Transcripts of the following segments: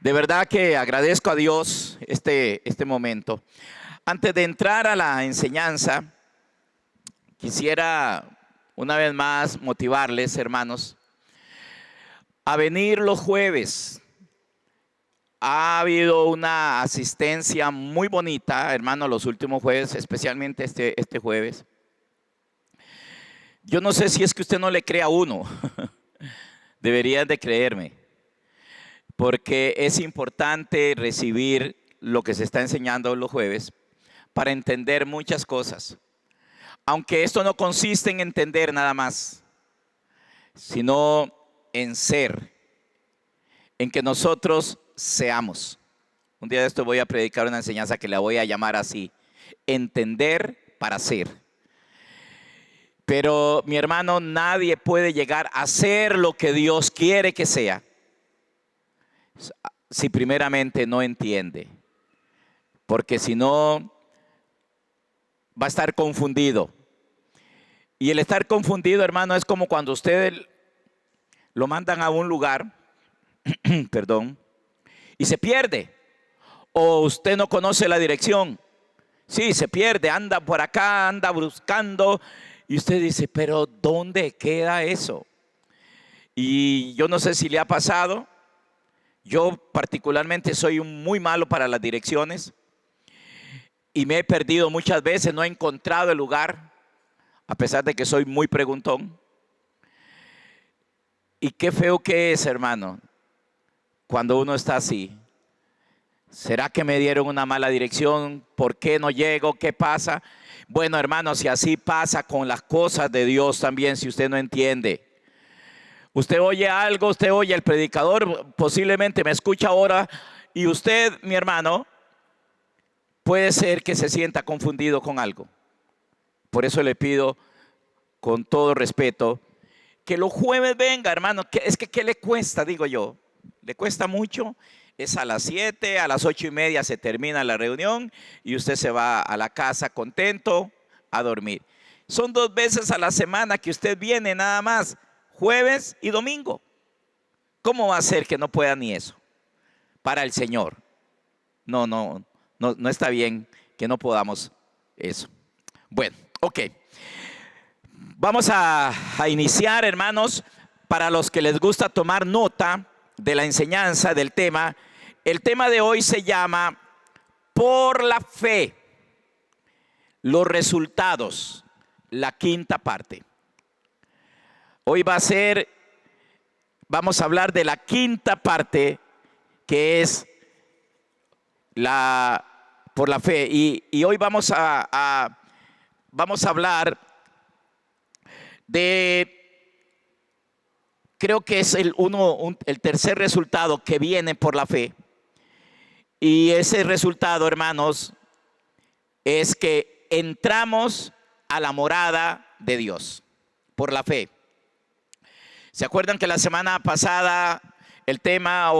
De verdad que agradezco a Dios este momento. Antes de entrar a la enseñanza, quisiera una vez más motivarles, hermanos, a venir los jueves. Ha habido una asistencia muy bonita, hermanos, los últimos jueves, especialmente este jueves. Yo no sé si es que usted no le cree a uno. Deberían de creerme, porque es importante recibir lo que se está enseñando los jueves para entender muchas cosas. Aunque esto no consiste en entender nada más, sino en ser, en que nosotros seamos. Un día de esto voy a predicar una enseñanza que la voy a llamar así: entender para ser. Pero mi hermano, nadie puede llegar a ser lo que Dios quiere que sea si primeramente no entiende. Porque si no, va a estar confundido. Y el estar confundido, hermano, es como cuando usted lo mandan a un lugar, perdón, y se pierde. O usted no conoce la dirección. Sí, se pierde, anda por acá, anda buscando. Y usted dice, pero ¿dónde queda eso? Y yo no sé si le ha pasado. Yo particularmente soy muy malo para las direcciones. Y me he perdido muchas veces, no he encontrado el lugar, a pesar de que soy muy preguntón. Y qué feo que es, hermano, cuando uno está así. ¿Será que me dieron una mala dirección? ¿Por qué no llego? ¿Qué pasa? Bueno, hermano, si así pasa con las cosas de Dios también, si usted no entiende. Usted oye algo, usted oye el predicador, posiblemente me escucha ahora, y usted, mi hermano, puede ser que se sienta confundido con algo. Por eso le pido, con todo respeto, que los jueves venga, hermano. ¿Qué le cuesta? Digo yo, ¿le cuesta mucho? Es a las 7, a las 8:30 se termina la reunión y usted se va a la casa contento a dormir. Son 2 veces a la semana que usted viene nada más, jueves y domingo. ¿Cómo va a ser que no pueda ni eso para el Señor? No está bien que no podamos eso. Bueno, ok. Vamos a iniciar, hermanos. Para los que les gusta tomar nota de la enseñanza, del tema, el tema de hoy se llama por la fe, los resultados, la quinta parte. Hoy vamos a hablar de la quinta parte, que es por la fe. Y hoy vamos a hablar creo que es el tercer resultado que viene por la fe. Y ese resultado, hermanos, es que entramos a la morada de Dios por la fe. ¿Se acuerdan que la semana pasada el tema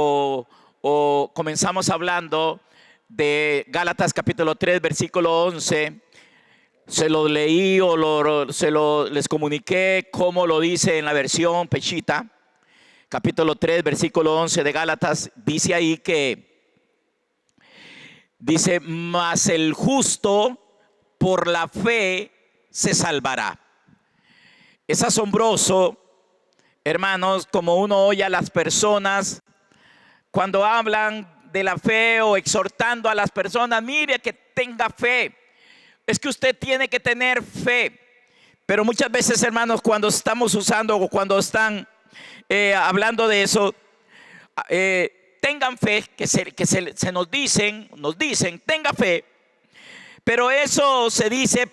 comenzamos hablando de Gálatas capítulo 3, versículo 11? Se lo leí les comuniqué cómo lo dice en la versión Pechita. Capítulo 3, versículo 11 de Gálatas, dice ahí dice, mas el justo por la fe se salvará. Es asombroso, hermanos, como uno oye a las personas cuando hablan de la fe o exhortando a las personas, mire que tenga fe. Es que usted tiene que tener fe. Pero muchas veces, hermanos, cuando estamos usando o cuando están hablando de eso, tengan fe, que nos dicen, tenga fe. Pero eso se dice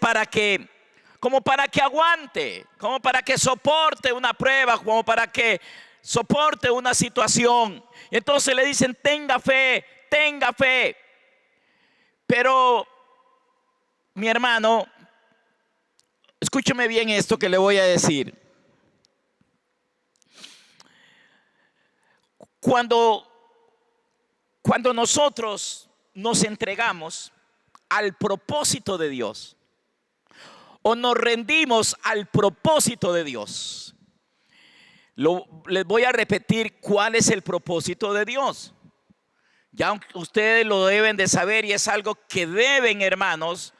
como para que aguante, como para que soporte una prueba, como para que soporte una situación. Y entonces le dicen, tenga fe, tenga fe. Pero mi hermano, escúcheme bien esto que le voy a decir. Cuando nosotros nos entregamos al propósito de Dios o nos rendimos al propósito de Dios, les voy a repetir cuál es el propósito de Dios. Ya ustedes lo deben de saber y es algo que deben, hermanos,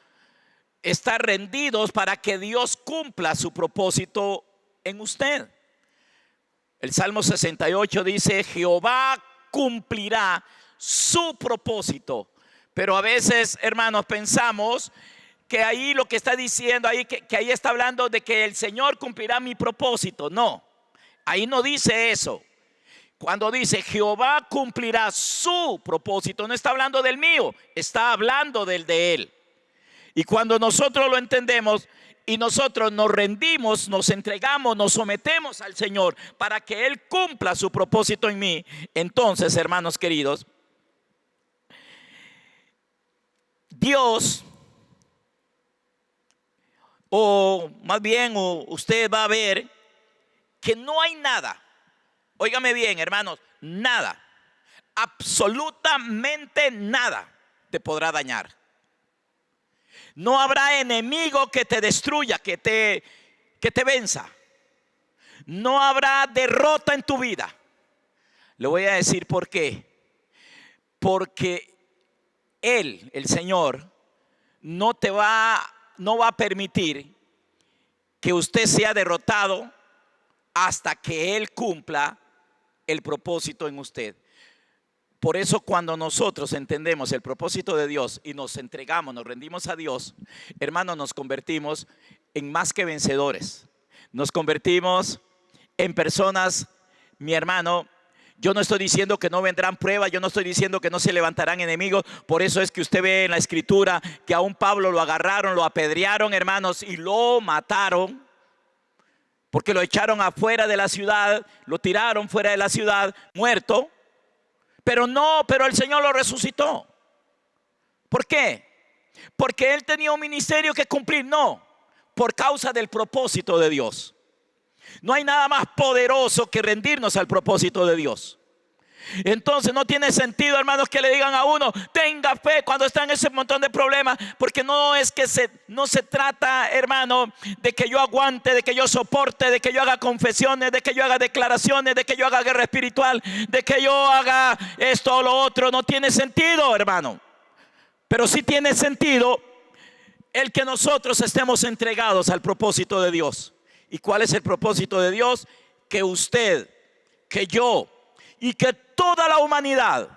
estar rendidos para que Dios cumpla su propósito en usted. El Salmo 68 dice: Jehová cumplirá su propósito. Pero a veces, hermanos, pensamos que ahí lo que está diciendo, ahí, que ahí está hablando de que el Señor cumplirá mi propósito. No, ahí no dice eso. Cuando dice Jehová cumplirá su propósito, no está hablando del mío, está hablando del de Él. Y cuando nosotros lo entendemos y nosotros nos rendimos, nos entregamos, nos sometemos al Señor para que Él cumpla su propósito en mí, entonces, hermanos queridos, Dios, o más bien usted va a ver que no hay nada, óigame bien, hermanos, nada, absolutamente nada te podrá dañar. No habrá enemigo que te destruya, que te venza. No habrá derrota en tu vida. Le voy a decir por qué. Porque Él, el Señor, no va a permitir que usted sea derrotado hasta que Él cumpla el propósito en usted. Por eso cuando nosotros entendemos el propósito de Dios y nos entregamos, nos rendimos a Dios, hermanos, nos convertimos en más que vencedores. Nos convertimos en personas, mi hermano. Yo no estoy diciendo que no vendrán pruebas, yo no estoy diciendo que no se levantarán enemigos. Por eso es que usted ve en la escritura que a un Pablo lo agarraron, lo apedrearon, hermanos, y lo mataron. Porque lo echaron afuera de la ciudad, lo tiraron fuera de la ciudad, muerto. Pero el Señor lo resucitó. ¿Por qué? Porque Él tenía un ministerio que cumplir. No, por causa del propósito de Dios. No hay nada más poderoso que rendirnos al propósito de Dios. Entonces no tiene sentido, hermanos, que le digan a uno tenga fe cuando está en ese montón de problemas, porque no es que no se trata, hermano, de que yo aguante, de que yo soporte, de que yo haga confesiones, de que yo haga declaraciones, de que yo haga guerra espiritual, de que yo haga esto o lo otro. No tiene sentido, hermano. Pero sí tiene sentido el que nosotros estemos entregados al propósito de Dios. ¿Y cuál es el propósito de Dios? Que usted, que yo y que toda la humanidad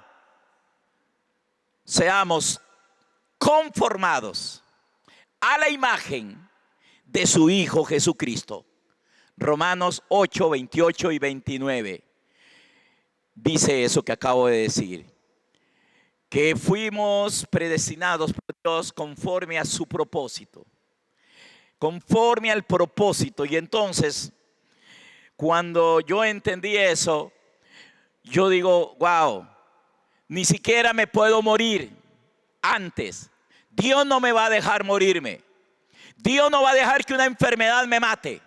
seamos conformados a la imagen de su Hijo Jesucristo. Romanos 8, 28 y 29 dice eso que acabo de decir, que fuimos predestinados por Dios conforme a su propósito, conforme al propósito. Y entonces, cuando yo entendí eso, yo digo, wow, ni siquiera me puedo morir antes. Dios no me va a dejar morirme. Dios no va a dejar que una enfermedad me mate.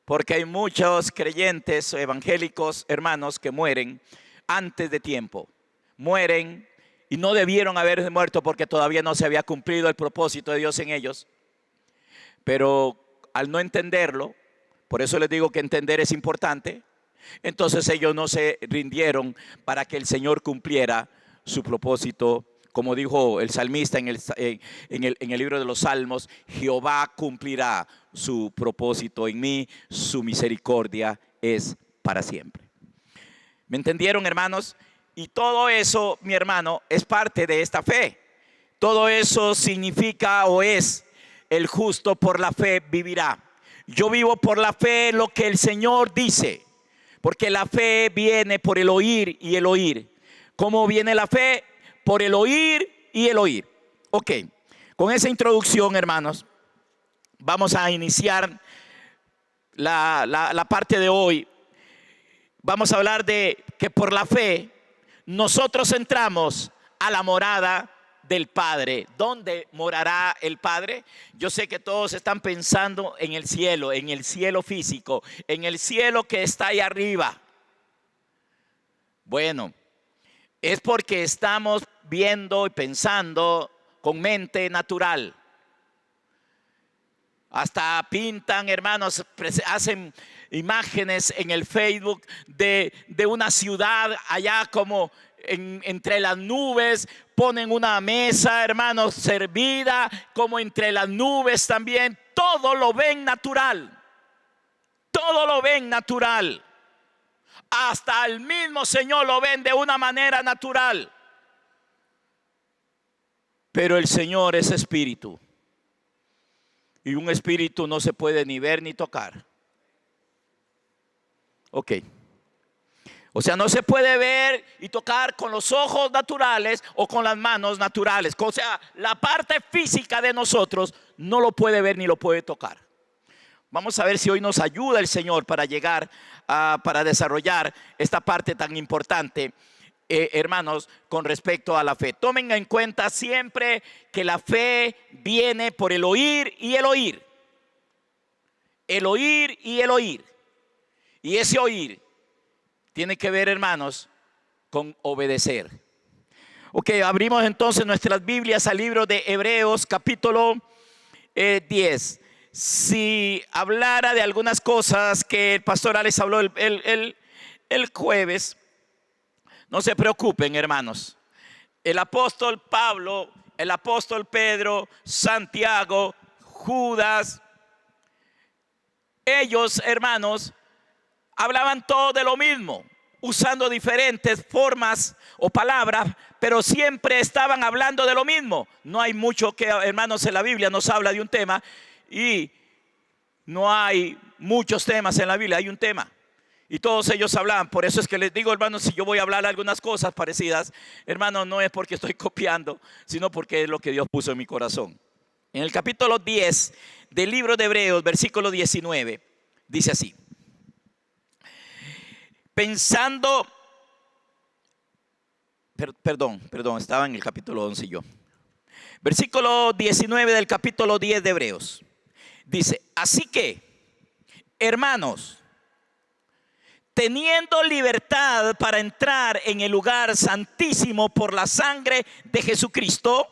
Porque hay muchos creyentes evangélicos, hermanos, que mueren antes de tiempo. Mueren y no debieron haber muerto porque todavía no se había cumplido el propósito de Dios en ellos. Pero al no entenderlo, por eso les digo que entender es importante. Entonces ellos no se rindieron para que el Señor cumpliera su propósito. Como dijo el salmista en el libro de los Salmos, Jehová cumplirá su propósito en mí, su misericordia es para siempre. ¿Me entendieron, hermanos? Y todo eso, mi hermano, es parte de esta fe. Todo eso significa o es: el justo por la fe vivirá. Yo vivo por la fe lo que el Señor dice. Porque la fe viene por el oír y el oír. ¿Cómo viene la fe? Por el oír y el oír. Ok, con esa introducción, hermanos, vamos a iniciar la parte de hoy. Vamos a hablar de que por la fe nosotros entramos a la morada del Padre. ¿Dónde morará el Padre? Yo sé que todos están pensando en el cielo físico, en el cielo que está ahí arriba. Bueno, es porque estamos viendo y pensando con mente natural. Hasta pintan, hermanos, hacen imágenes en el Facebook de una ciudad allá como entre las nubes ponen una mesa, hermanos, servida, como entre las nubes también. Todo lo ven natural. Todo lo ven natural. Hasta el mismo Señor lo ven de una manera natural. Pero el Señor es espíritu. Y un espíritu no se puede ni ver ni tocar. Ok. O sea, no se puede ver y tocar con los ojos naturales o con las manos naturales. O sea, la parte física de nosotros no lo puede ver ni lo puede tocar. Vamos a ver si hoy nos ayuda el Señor para llegar para desarrollar esta parte tan importante, hermanos, con respecto a la fe. Tomen en cuenta siempre que la fe viene por el oír y el oír. El oír y el oír. Y ese oír tiene que ver, hermanos, con obedecer. Ok, abrimos entonces nuestras Biblias al libro de Hebreos, capítulo 10. Si hablara de algunas cosas que el pastor Alex habló el jueves, no se preocupen, hermanos. El apóstol Pablo, el apóstol Pedro, Santiago, Judas, ellos, hermanos, hablaban todos de lo mismo, usando diferentes formas o palabras, pero siempre estaban hablando de lo mismo. No hay mucho que, hermanos, en la Biblia nos habla de un tema y no hay muchos temas en la Biblia, hay un tema. Y todos ellos hablaban. Por eso es que les digo, hermanos, si yo voy a hablar algunas cosas parecidas, hermanos, no es porque estoy copiando, sino porque es lo que Dios puso en mi corazón. En el capítulo 10 del libro de Hebreos, versículo 19, dice así: pensando, perdón, estaba en el capítulo 11 yo. Versículo 19 del capítulo 10 de Hebreos. Dice, así que, hermanos, teniendo libertad para entrar en el lugar santísimo por la sangre de Jesucristo,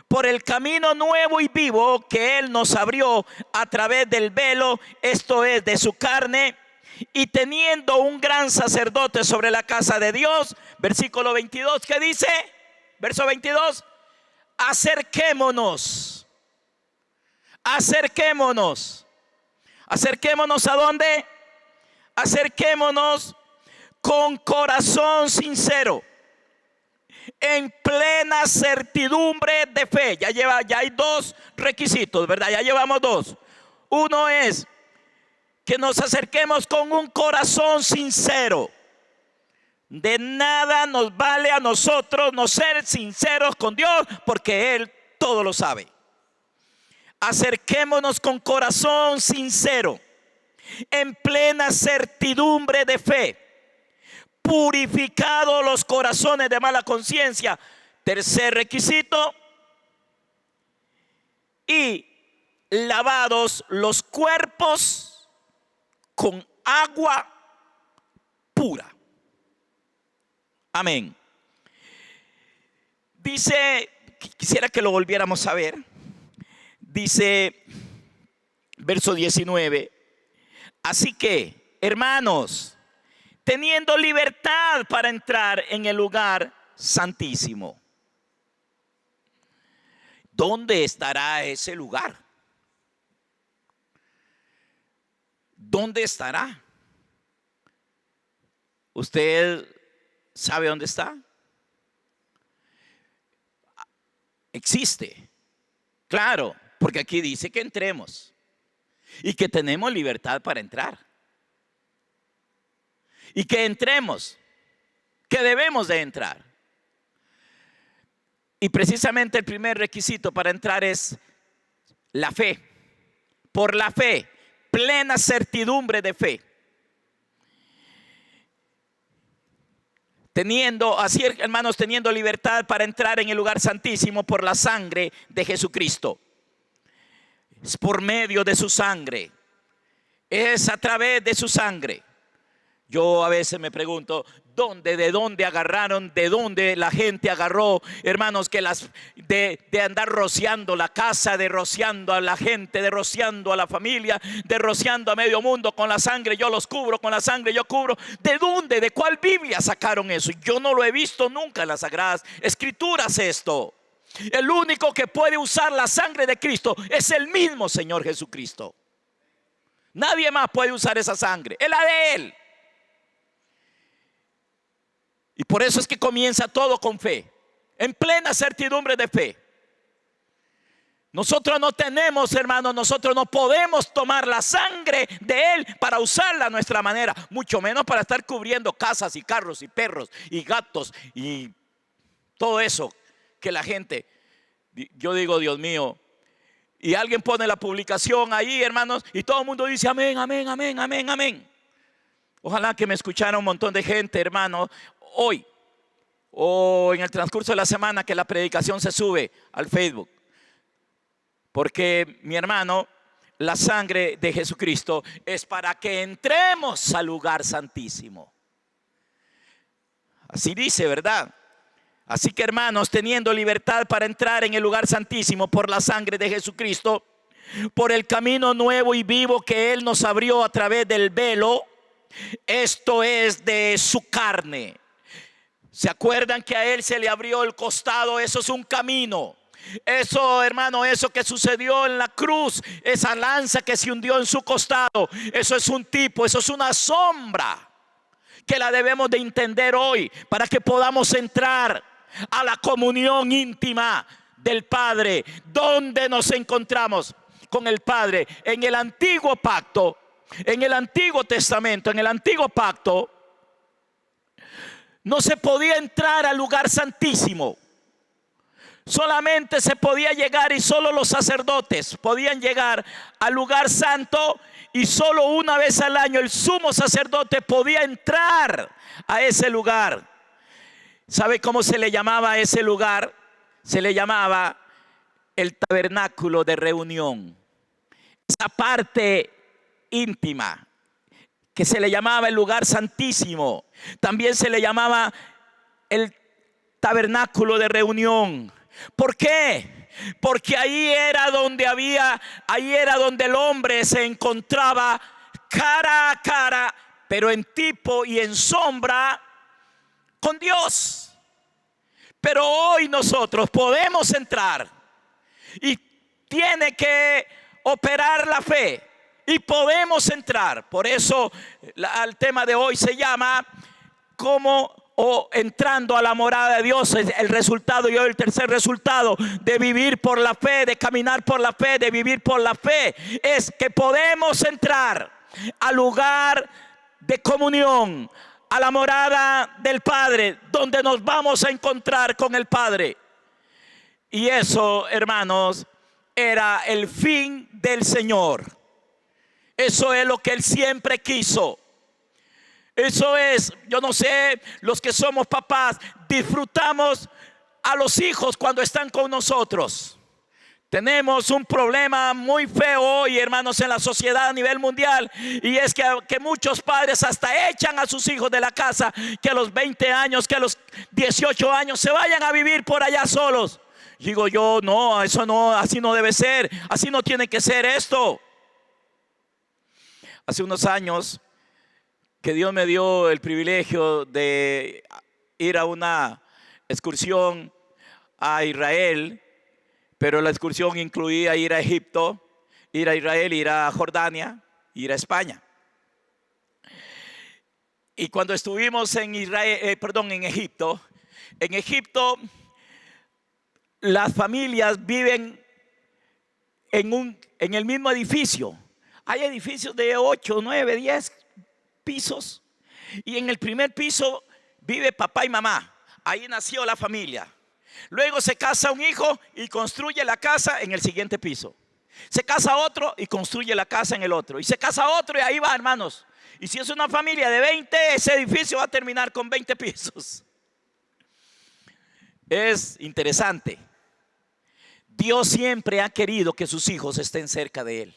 por el camino nuevo y vivo que Él nos abrió a través del velo, esto es, de su carne, y teniendo un gran sacerdote sobre la casa de Dios, versículo 22, ¿qué dice? Verso 22, acerquémonos. ¿A dónde? Acerquémonos con corazón sincero, en plena certidumbre de fe. Ya hay dos requisitos, ¿verdad? Ya llevamos dos. Uno es que nos acerquemos con un corazón sincero. De nada nos vale a nosotros no ser sinceros con Dios, porque Él todo lo sabe. Acerquémonos con corazón sincero, en plena certidumbre de fe, purificados los corazones de mala conciencia. Tercer requisito, y lavados los cuerpos con agua pura. Amén. Dice, quisiera que lo volviéramos a ver. Dice, verso 19, así que, hermanos, teniendo libertad para entrar en el lugar santísimo. ¿Dónde estará ese lugar? ¿Dónde estará? ¿Usted sabe dónde está? Existe, claro, porque aquí dice que entremos y que tenemos libertad para entrar. Y que entremos, que debemos de entrar. Y precisamente el primer requisito para entrar es la fe. Por la fe, plena certidumbre de fe. Teniendo, así hermanos, teniendo libertad para entrar en el lugar santísimo por la sangre de Jesucristo. Es por medio de su sangre. Es a través de su sangre. Yo a veces me pregunto, ¿de dónde agarraron, de dónde la gente agarró, hermanos, que de andar rociando la casa, de rociando a la gente, de rociando a la familia, de rociando a medio mundo con la sangre, yo los cubro, con la sangre yo cubro? ¿De dónde, de cuál Biblia sacaron eso? Yo no lo he visto nunca en las Sagradas Escrituras esto. El único que puede usar la sangre de Cristo es el mismo Señor Jesucristo. Nadie más puede usar esa sangre, es la de Él. Y por eso es que comienza todo con fe, en plena certidumbre de fe. Nosotros no tenemos, hermanos, nosotros no podemos tomar la sangre de Él para usarla a nuestra manera, mucho menos para estar cubriendo casas y carros y perros y gatos y todo eso que la gente, yo digo, Dios mío, y alguien pone la publicación ahí, hermanos, y todo el mundo dice amén, amén, amén, amén, amén. Ojalá que me escuchara un montón de gente, hermano, hoy o en el transcurso de la semana que la predicación se sube al Facebook. Porque, mi hermano, la sangre de Jesucristo es para que entremos al lugar santísimo. Así dice, ¿verdad? Así que, hermanos, teniendo libertad para entrar en el lugar santísimo por la sangre de Jesucristo, por el camino nuevo y vivo que Él nos abrió a través del velo, esto es de su carne. ¿Se acuerdan que a Él se le abrió el costado? Eso es un camino. Eso, hermano, eso que sucedió en la cruz, esa lanza que se hundió en su costado, eso es un tipo, eso es una sombra que la debemos de entender hoy para que podamos entrar a la comunión íntima del Padre. ¿Dónde nos encontramos con el Padre? En el antiguo pacto, en el Antiguo Testamento, en el antiguo pacto, no se podía entrar al lugar santísimo. Solamente se podía llegar y solo los sacerdotes podían llegar al lugar santo, y solo una vez al año el sumo sacerdote podía entrar a ese lugar. ¿Sabe cómo se le llamaba a ese lugar? Se le llamaba el tabernáculo de reunión. Esa parte íntima que se le llamaba el lugar santísimo, también se le llamaba el tabernáculo de reunión. ¿Por qué? Porque ahí era donde el hombre se encontraba cara a cara, pero en tipo y en sombra, con Dios. Pero hoy nosotros podemos entrar, y tiene que operar la fe, y podemos entrar. Por eso el tema de hoy se llama entrando a la morada de Dios. El resultado, y hoy el tercer resultado de vivir por la fe, de caminar por la fe, de vivir por la fe, es que podemos entrar al lugar de comunión, a la morada del Padre, donde nos vamos a encontrar con el Padre. Y eso, hermanos, era el fin del Señor. Eso es lo que Él siempre quiso. Eso es, yo no sé, los que somos papás, disfrutamos a los hijos cuando están con nosotros. Tenemos un problema muy feo hoy, hermanos, en la sociedad a nivel mundial, y es que muchos padres hasta echan a sus hijos de la casa, que a los 20 años, que a los 18 años se vayan a vivir por allá solos. Digo yo, no, eso no, así no debe ser, así no tiene que ser esto. Hace unos años que Dios me dio el privilegio de ir a una excursión a Israel, pero la excursión incluía ir a Egipto, ir a Israel, ir a Jordania, ir a España. Y cuando estuvimos en Egipto, las familias viven en el mismo edificio. Hay edificios de 8, 9, 10 pisos, y en el primer piso vive papá y mamá. Ahí nació la familia. Luego se casa un hijo y construye la casa en el siguiente piso. Se casa otro y construye la casa en el otro. Y se casa otro, y ahí va, hermanos. Y si es una familia de 20, ese edificio va a terminar con 20 pisos. Es interesante. Dios siempre ha querido que sus hijos estén cerca de Él.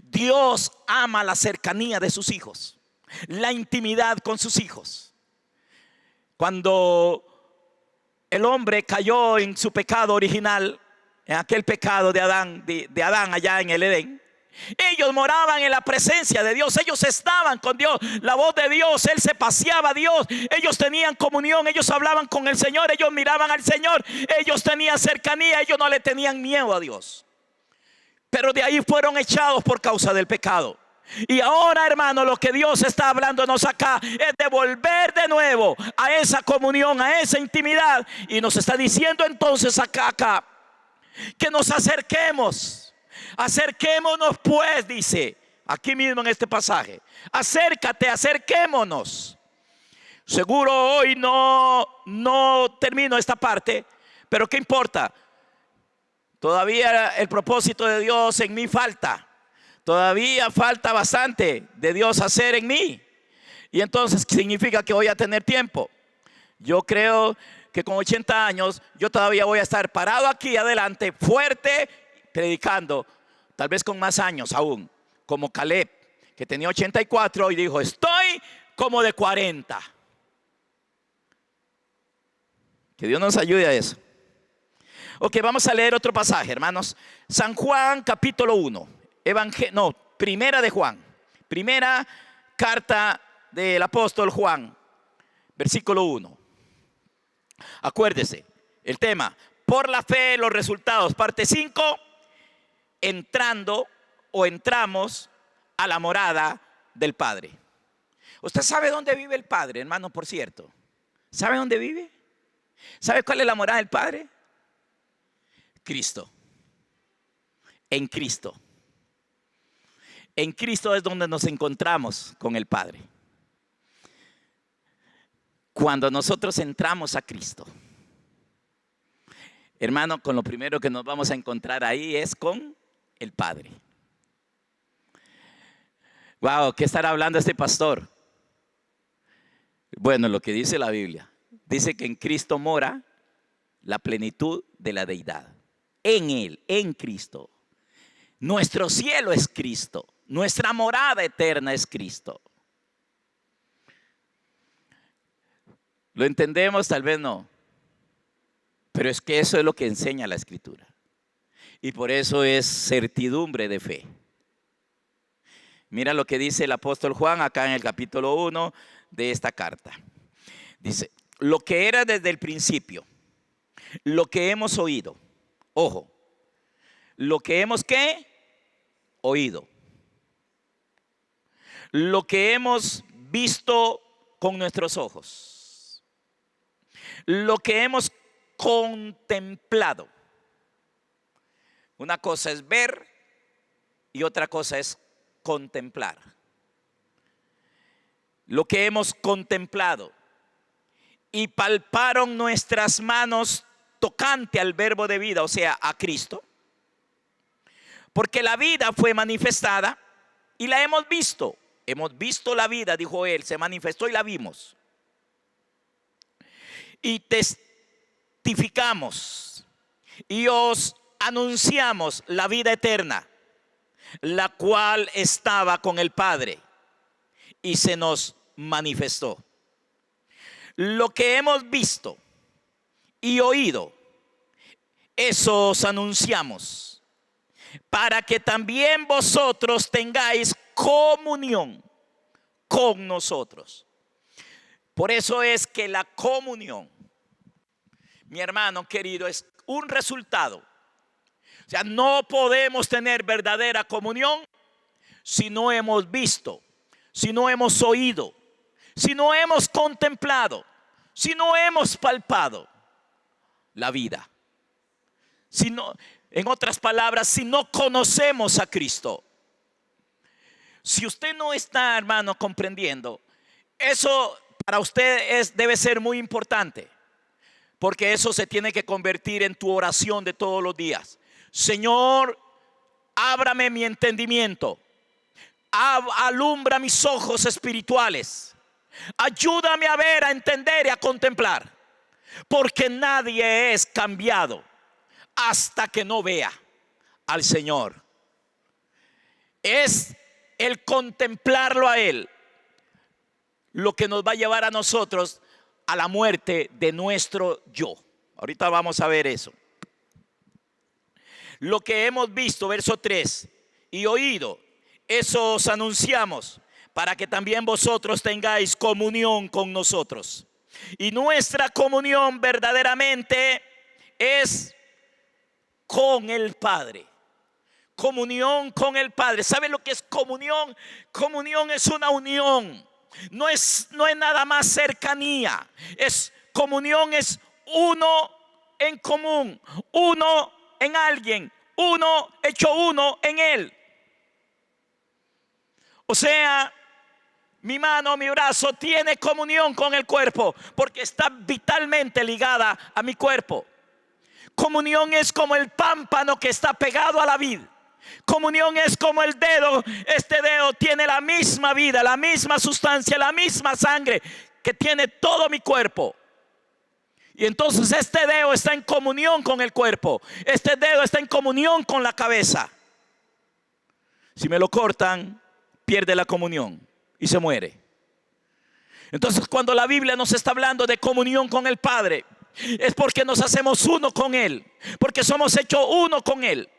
Dios ama la cercanía de sus hijos. la intimidad con sus hijos. Cuando el hombre cayó en su pecado original, en aquel pecado de Adán allá en el Edén, ellos moraban en la presencia de Dios, ellos estaban con Dios, la voz de Dios, Él se paseaba a Dios, ellos tenían comunión, ellos hablaban con el Señor, ellos miraban al Señor, ellos tenían cercanía, ellos no le tenían miedo a Dios. Pero de ahí fueron echados por causa del pecado. Y ahora, hermano, lo que Dios está hablándonos acá es de volver de nuevo a esa comunión, a esa intimidad. Y nos está diciendo entonces acá que nos acerquemos. Acerquémonos pues, dice aquí mismo en este pasaje. Acércate, acerquémonos. Seguro hoy no termino esta parte, pero ¿qué importa? Todavía el propósito de Dios en mí falta. Todavía falta bastante de Dios hacer en mí. Y entonces significa que voy a tener tiempo. Yo creo que con 80 años yo todavía voy a estar parado aquí adelante, fuerte, predicando, tal vez con más años aún, como Caleb, que tenía 84 y dijo, estoy como de 40. Que Dios nos ayude a eso. Ok, vamos a leer otro pasaje, hermanos. San Juan, capítulo 1. Primera de Juan. Primera carta del apóstol Juan, versículo 1. Acuérdese, el tema, por la fe, los resultados. Parte 5, entrando o entramos a la morada del Padre. ¿Usted sabe dónde vive el Padre, hermano, por cierto? ¿Sabe dónde vive? ¿Sabe cuál es la morada del Padre? Cristo. En Cristo. En Cristo es donde nos encontramos con el Padre. Cuando nosotros entramos a Cristo, hermano, con lo primero que nos vamos a encontrar ahí es con el Padre. Wow, ¿qué estará hablando este pastor? Bueno, lo que dice la Biblia, dice que en Cristo mora la plenitud de la deidad. En Él, en Cristo. Nuestro cielo es Cristo. Nuestra morada eterna es Cristo. ¿Lo entendemos? Tal vez no. Pero es que eso es lo que enseña la Escritura. Y por eso es certidumbre de fe. Mira lo que dice el apóstol Juan acá en el capítulo 1 de esta carta. Dice, lo que era desde el principio, lo que hemos oído. Ojo, lo que hemos ¿qué? Oído. Lo que hemos visto con nuestros ojos. Lo que hemos contemplado. Una cosa es ver y otra cosa es contemplar. Lo que hemos contemplado y palparon nuestras manos tocante al verbo de vida, o sea, a Cristo. Porque la vida fue manifestada y la hemos visto. Hemos visto la vida, dijo él, se manifestó y la vimos. Y testificamos y os anunciamos la vida eterna, la cual estaba con el Padre y se nos manifestó. Lo que hemos visto y oído, eso os anunciamos, para que también vosotros tengáis comunión con nosotros. Por eso es que la comunión, mi hermano querido, es un resultado. O sea, no podemos tener verdadera comunión si no hemos visto, si no hemos oído, si no hemos contemplado, si no hemos palpado la vida. Si no, en otras palabras, si no conocemos a Cristo. Si usted no está, hermano, comprendiendo, eso para usted debe ser muy importante. Porque eso se tiene que convertir en tu oración de todos los días. Señor, ábrame mi entendimiento. Alumbra mis ojos espirituales. Ayúdame a ver, a entender y a contemplar. Porque nadie es cambiado hasta que no vea al Señor. Es el contemplarlo a Él lo que nos va a llevar a nosotros a la muerte de nuestro yo. Ahorita vamos a ver eso. Lo que hemos visto, verso 3, y oído, eso os anunciamos, para que también vosotros tengáis comunión con nosotros. Y nuestra comunión verdaderamente es con el Padre. Comunión con el Padre. ¿Sabe lo que es comunión? Comunión es una unión. No es nada más cercanía. Comunión es uno en común, uno en alguien, uno hecho uno en Él. O sea, mi mano, mi brazo tiene comunión con el cuerpo porque está vitalmente ligada a mi cuerpo. Comunión es como el pámpano que está pegado a la vid. Comunión es como el dedo. Este dedo tiene la misma vida, la misma sustancia, la misma sangre que tiene todo mi cuerpo. Y entonces este dedo está en comunión con el cuerpo. Este dedo está en comunión con la cabeza. Si me lo cortan, pierde la comunión y se muere. Entonces, cuando la Biblia nos está hablando de comunión con el Padre, es porque nos hacemos uno con Él, porque somos hechos uno con Él.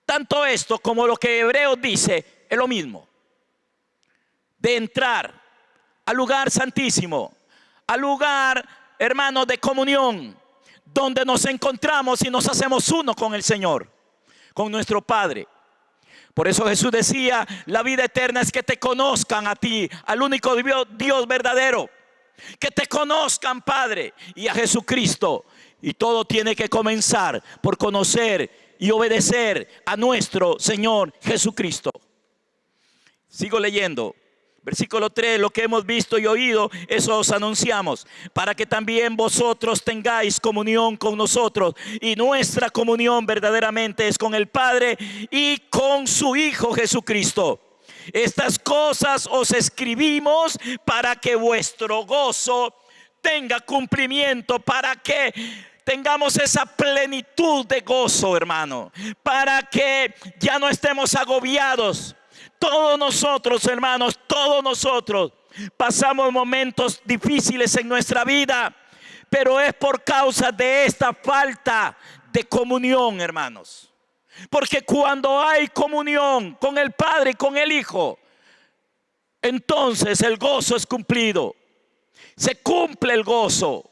Tanto esto como lo que Hebreos dice es lo mismo. De entrar al lugar santísimo, al lugar, hermanos, de comunión, donde nos encontramos y nos hacemos uno con el Señor, con nuestro Padre. Por eso Jesús decía, la vida eterna es que te conozcan a ti, al único Dios verdadero. Que te conozcan, Padre, y a Jesucristo. Y todo tiene que comenzar por conocer y obedecer a nuestro Señor Jesucristo. Sigo leyendo. Versículo 3, lo que hemos visto y oído, eso os anunciamos, para que también vosotros tengáis comunión con nosotros. Y nuestra comunión verdaderamente es con el Padre y con su Hijo Jesucristo. Estas cosas os escribimos para que vuestro gozo tenga cumplimiento, para que tengamos esa plenitud de gozo, hermano, para que ya no estemos agobiados. Todos nosotros, hermanos, todos nosotros pasamos momentos difíciles en nuestra vida, pero es por causa de esta falta de comunión, hermanos. Porque cuando hay comunión con el Padre y con el Hijo, entonces el gozo es cumplido. Se cumple el gozo.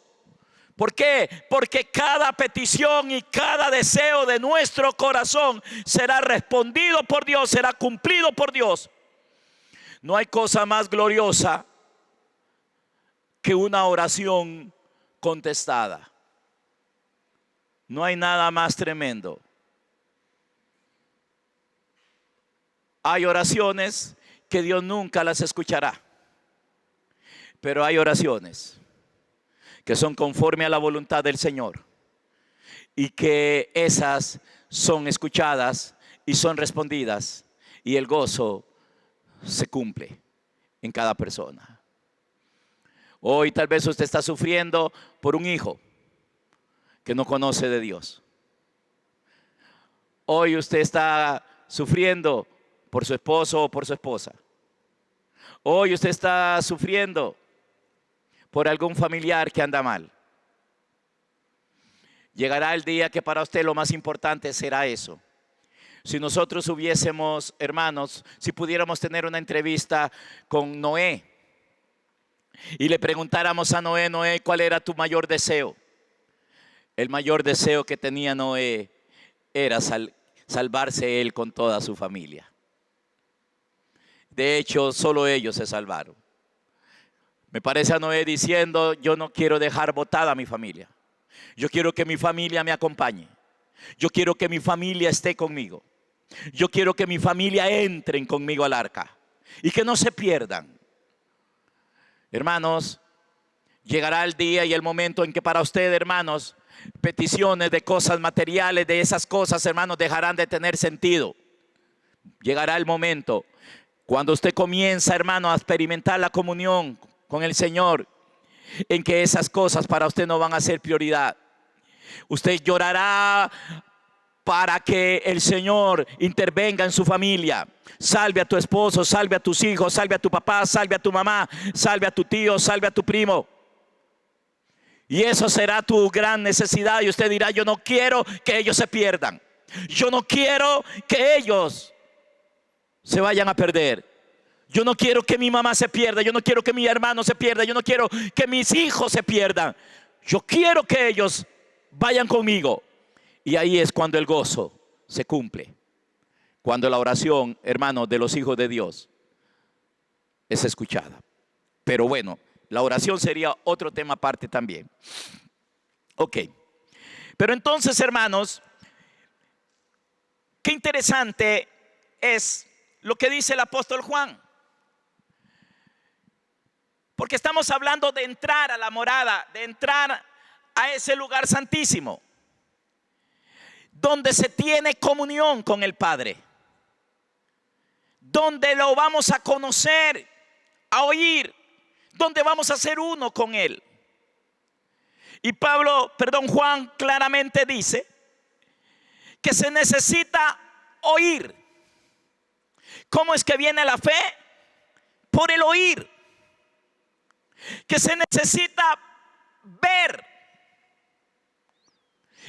¿Por qué? Porque cada petición y cada deseo de nuestro corazón será respondido por Dios, será cumplido por Dios. No hay cosa más gloriosa que una oración contestada. No hay nada más tremendo. Hay oraciones que Dios nunca las escuchará, pero hay oraciones que son conforme a la voluntad del Señor y que esas son escuchadas y son respondidas, y el gozo se cumple en cada persona. Hoy tal vez usted está sufriendo por un hijo que no conoce de Dios. Hoy usted está sufriendo por su esposo o por su esposa. Hoy usted está sufriendo por algún familiar que anda mal. Llegará el día que para usted lo más importante será eso. Si nosotros hubiésemos, hermanos, si pudiéramos tener una entrevista con Noé y le preguntáramos a Noé, Noé, ¿cuál era tu mayor deseo? El mayor deseo que tenía Noé era salvarse él con toda su familia. De hecho, solo ellos se salvaron. Me parece a Noé diciendo, yo no quiero dejar botada a mi familia. Yo quiero que mi familia me acompañe. Yo quiero que mi familia esté conmigo. Yo quiero que mi familia entren conmigo al arca y que no se pierdan. Hermanos, llegará el día y el momento en que para usted, hermanos, peticiones de cosas materiales, de esas cosas, hermanos, dejarán de tener sentido. Llegará el momento cuando usted comienza, hermano, a experimentar la comunión con el Señor, en que esas cosas para usted no van a ser prioridad. Usted llorará para que el Señor intervenga en su familia. Salve a tu esposo, salve a tus hijos, salve a tu papá, salve a tu mamá, salve a tu tío, salve a tu primo. Y eso será tu gran necesidad. Y usted dirá: yo no quiero que ellos se pierdan. Yo no quiero que ellos se vayan a perder. Yo no quiero que mi mamá se pierda. Yo no quiero que mi hermano se pierda. Yo no quiero que mis hijos se pierdan. Yo quiero que ellos vayan conmigo. Y ahí es cuando el gozo se cumple. Cuando la oración, hermanos, de los hijos de Dios es escuchada. Pero bueno, la oración sería otro tema aparte también. Ok. Pero entonces, hermanos, qué interesante es lo que dice el apóstol Juan. Porque estamos hablando de entrar a la morada, de entrar a ese lugar santísimo, donde se tiene comunión con el Padre, donde lo vamos a conocer, a oír, donde vamos a ser uno con Él. Y Juan claramente dice que se necesita oír. ¿Cómo es que viene la fe? Por el oír. Que se necesita ver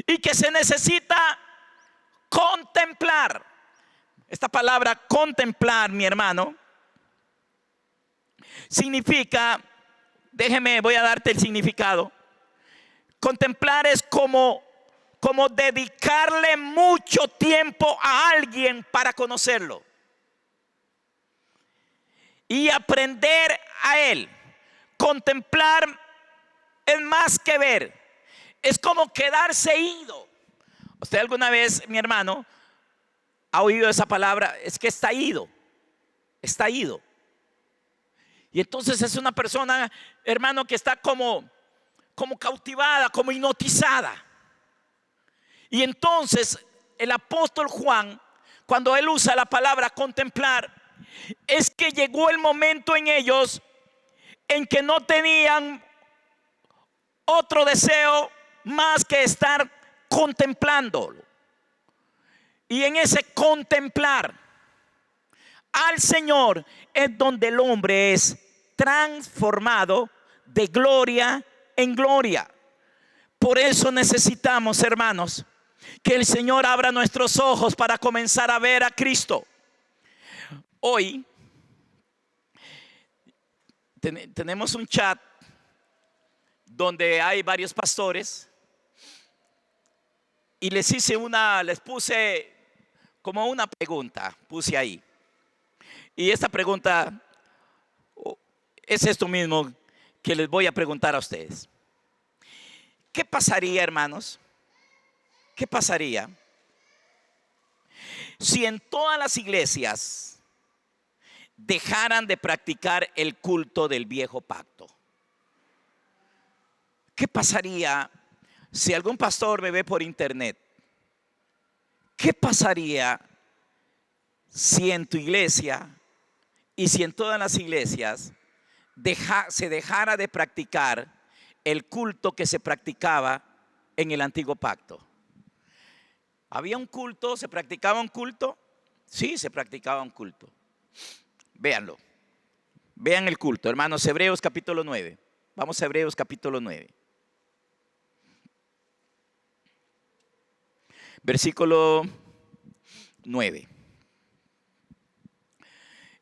y que se necesita contemplar. Esta palabra contemplar, mi hermano, significa, voy a darte el significado. Contemplar es como dedicarle mucho tiempo a alguien para conocerlo y aprender a él. Contemplar es más que ver, es como quedarse ido. ¿Usted alguna vez, mi hermano, ha oído esa palabra? Es que está ido, está ido. Y entonces es una persona, hermano, que está como cautivada, como hipnotizada. Y entonces el apóstol Juan, cuando él usa la palabra contemplar, es que llegó el momento en ellos en que no tenían otro deseo más que estar contemplándolo. Y en ese contemplar al Señor es donde el hombre es transformado de gloria en gloria. Por eso necesitamos, hermanos, que el Señor abra nuestros ojos para comenzar a ver a Cristo. Hoy tenemos un chat donde hay varios pastores y les puse como una pregunta, puse ahí. Y esta pregunta es esto mismo que les voy a preguntar a ustedes. ¿Qué pasaría, hermanos? ¿Qué pasaría si en todas las iglesias dejaran de practicar el culto del viejo pacto? ¿Qué pasaría si algún pastor me ve por internet? ¿Qué pasaría si en tu iglesia y si en todas las iglesias se dejara de practicar el culto que se practicaba en el antiguo pacto? ¿Había un culto? ¿Se practicaba un culto? Sí, se practicaba un culto. Véanlo. Vean el culto, hermanos. Hebreos capítulo 9. Vamos a Hebreos capítulo 9. Versículo 9.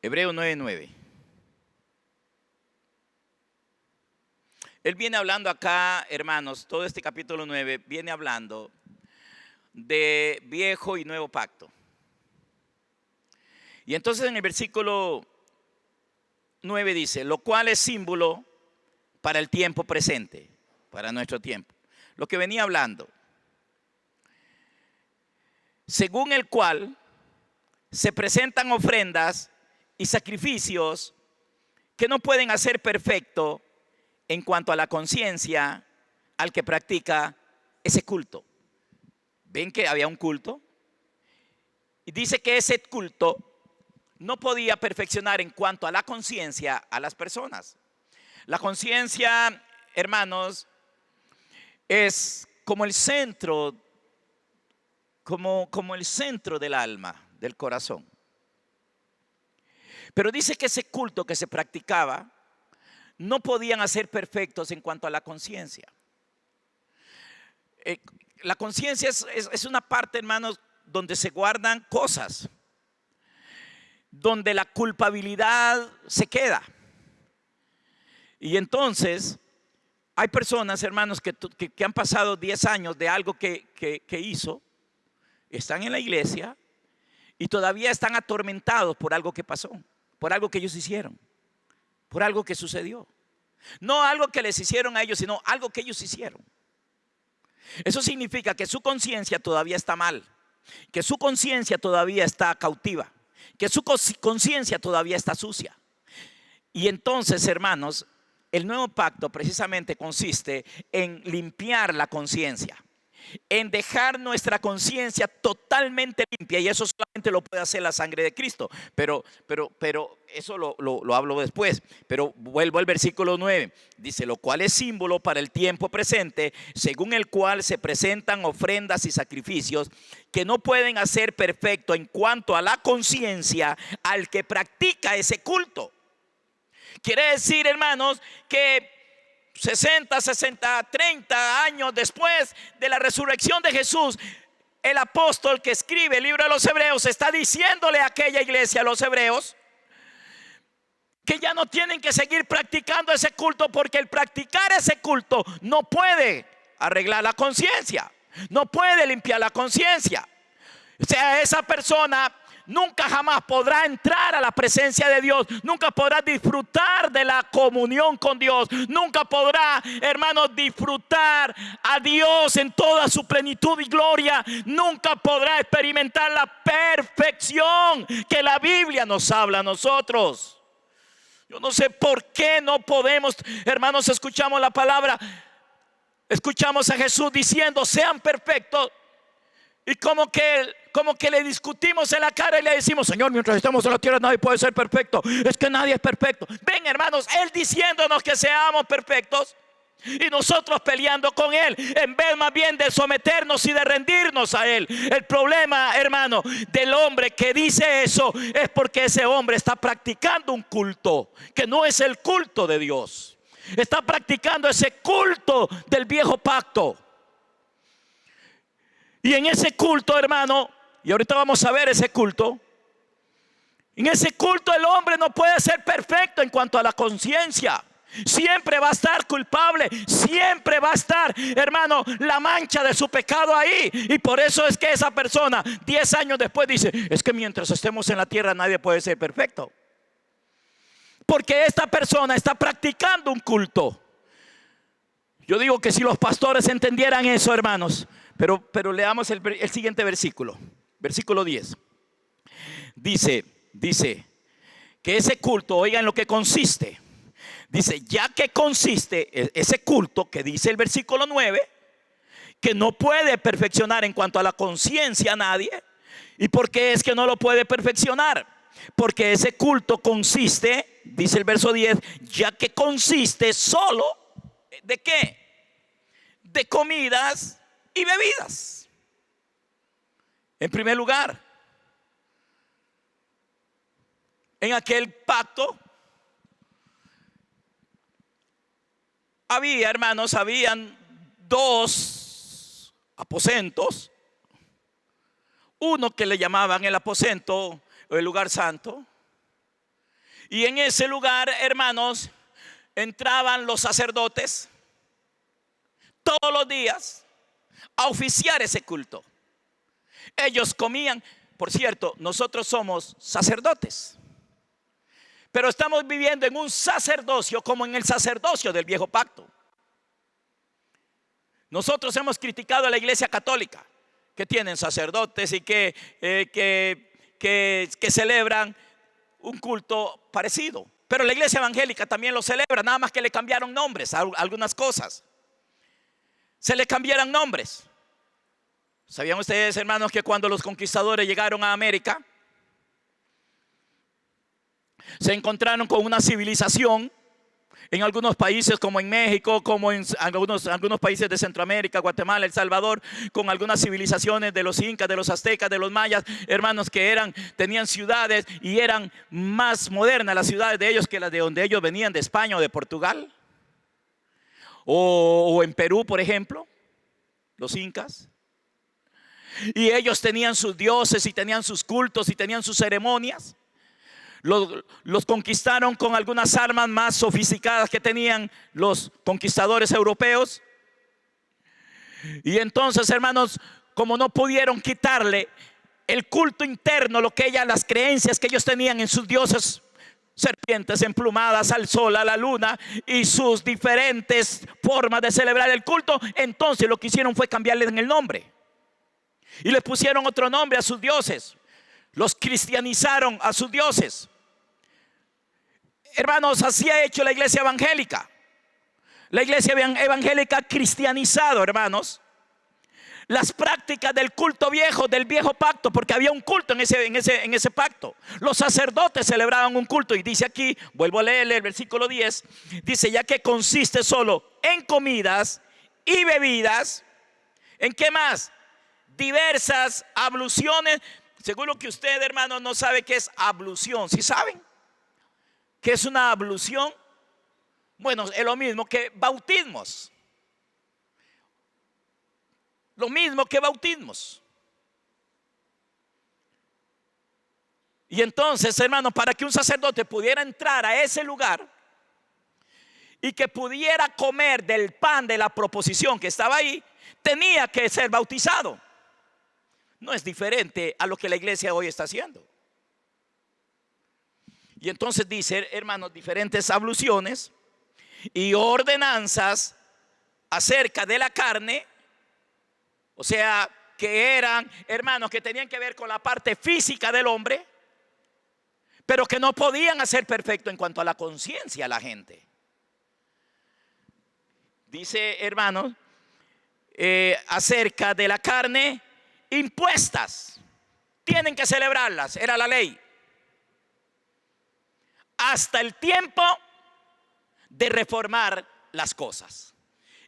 Hebreos 9:9. Él viene hablando acá, hermanos, todo este capítulo 9 viene hablando de viejo y nuevo pacto. Y entonces en el versículo 9 dice: lo cual es símbolo para el tiempo presente, para nuestro tiempo. Lo que venía hablando, según el cual se presentan ofrendas y sacrificios que no pueden hacer perfecto en cuanto a la conciencia al que practica ese culto. ¿Ven que había un culto? Y dice que ese culto no podía perfeccionar en cuanto a la conciencia a las personas. La conciencia, hermanos, es como el centro como el centro del alma, del corazón. Pero dice que ese culto que se practicaba no podían hacer perfectos en cuanto a la conciencia. La conciencia es una parte, hermanos, donde se guardan cosas, donde la culpabilidad se queda. Y entonces hay personas, hermanos, que han pasado 10 años de algo que hizo, están en la iglesia y todavía están atormentados por algo que pasó, por algo que ellos hicieron, por algo que sucedió. No algo que les hicieron a ellos, sino algo que ellos hicieron. Eso significa que su conciencia todavía está mal, que su conciencia todavía está cautiva, que su conciencia todavía está sucia. Y entonces, hermanos, el nuevo pacto precisamente consiste en limpiar la conciencia, en dejar nuestra conciencia totalmente limpia, y eso solamente lo puede hacer la sangre de Cristo. Pero eso lo hablo después. Pero vuelvo al versículo 9. Dice: lo cual es símbolo para el tiempo presente, según el cual se presentan ofrendas y sacrificios que no pueden hacer perfecto en cuanto a la conciencia al que practica ese culto. Quiere decir, hermanos, que 60, 30 años después de la resurrección de Jesús, el apóstol que escribe el libro de los Hebreos está diciéndole a aquella iglesia, a los hebreos, que ya no tienen que seguir practicando ese culto, porque el practicar ese culto no puede arreglar la conciencia, no puede limpiar la conciencia. O sea, esa persona nunca jamás podrá entrar a la presencia de Dios, nunca podrá disfrutar de la comunión con Dios, nunca podrá, hermanos, disfrutar a Dios en toda su plenitud y gloria, nunca podrá experimentar la perfección que la Biblia nos habla a nosotros. Yo no sé por qué no podemos, hermanos, escuchamos la palabra, escuchamos a Jesús diciendo: sean perfectos, y como que le discutimos en la cara y le decimos: Señor, mientras estamos en la tierra nadie puede ser perfecto, es que nadie es perfecto. Ven, hermanos, Él diciéndonos que seamos perfectos y nosotros peleando con Él, en vez más bien de someternos y de rendirnos a Él. El problema, hermano, del hombre que dice eso es porque ese hombre está practicando un culto que no es el culto de Dios. Está practicando ese culto del viejo pacto. Y en ese culto, hermano, y ahorita vamos a ver ese culto, en ese culto el hombre no puede ser perfecto en cuanto a la conciencia. Siempre va a estar culpable, siempre va a estar, hermano, la mancha de su pecado ahí. Y por eso es que esa persona 10 años después dice: es que mientras estemos en la tierra nadie puede ser perfecto, porque esta persona está practicando un culto. Yo digo que si los pastores entendieran eso, hermanos. Pero leamos el siguiente versículo, versículo 10. Dice que ese culto, oigan lo que consiste. Dice: ya que consiste ese culto, que dice el versículo 9, que no puede perfeccionar en cuanto a la conciencia a nadie. ¿Y por qué es que no lo puede perfeccionar? Porque ese culto consiste, dice el verso 10, ya que consiste solo ¿de qué? De comidas y bebidas. En primer lugar, en aquel pacto había, hermanos, habían 2 aposentos. Uno que le llamaban el aposento o el lugar santo. Y en ese lugar, hermanos, entraban los sacerdotes todos los días a oficiar ese culto. Ellos comían. Por cierto, nosotros somos sacerdotes, pero estamos viviendo en un sacerdocio como en el sacerdocio del viejo pacto. Nosotros hemos criticado a la iglesia católica, que tienen sacerdotes y que celebran un culto parecido. Pero la iglesia evangélica también lo celebra, nada más que le cambiaron nombres a algunas cosas. Se le cambiaron nombres. ¿Sabían ustedes, hermanos, que cuando los conquistadores llegaron a América, se encontraron con una civilización En algunos países como en México, como en algunos países de Centroamérica, Guatemala, El Salvador, con algunas civilizaciones de los incas, de los aztecas, de los mayas, hermanos, que tenían ciudades y eran más modernas las ciudades de ellos que las de donde ellos venían, de España o de Portugal. O en Perú, por ejemplo, los incas. Y ellos tenían sus dioses y tenían sus cultos y tenían sus ceremonias. Los conquistaron con algunas armas más sofisticadas que tenían los conquistadores europeos. Y entonces, hermanos, como no pudieron quitarle el culto interno, las creencias que ellos tenían en sus dioses, serpientes emplumadas, al sol, a la luna y sus diferentes formas de celebrar el culto, entonces lo que hicieron fue cambiarles el nombre y les pusieron otro nombre a sus dioses. Los cristianizaron a sus dioses. Hermanos, así ha hecho la iglesia evangélica. La iglesia evangélica ha cristianizado, hermanos, las prácticas del culto viejo, del viejo pacto, porque había un culto en ese pacto. Los sacerdotes celebraban un culto y dice aquí, vuelvo a leerle el versículo 10, dice: ya que consiste solo en comidas y bebidas, ¿en qué más? Diversas abluciones. Seguro que usted, hermano, no sabe qué es ablución. ¿Sí saben qué es una ablución? Bueno, es lo mismo que bautismos. Lo mismo que bautismos. Y entonces, hermano, para que un sacerdote pudiera entrar a ese lugar y que pudiera comer del pan de la proposición que estaba ahí, tenía que ser bautizado. No es diferente a lo que la iglesia hoy está haciendo. Y entonces dice, hermanos, diferentes abluciones y ordenanzas acerca de la carne. O sea, que eran, hermanos, que tenían que ver con la parte física del hombre, pero que no podían hacer perfecto en cuanto a la conciencia a la gente. Dice, hermanos, acerca de la carne, impuestas. Tienen que celebrarlas, era la ley. Hasta el tiempo de reformar las cosas.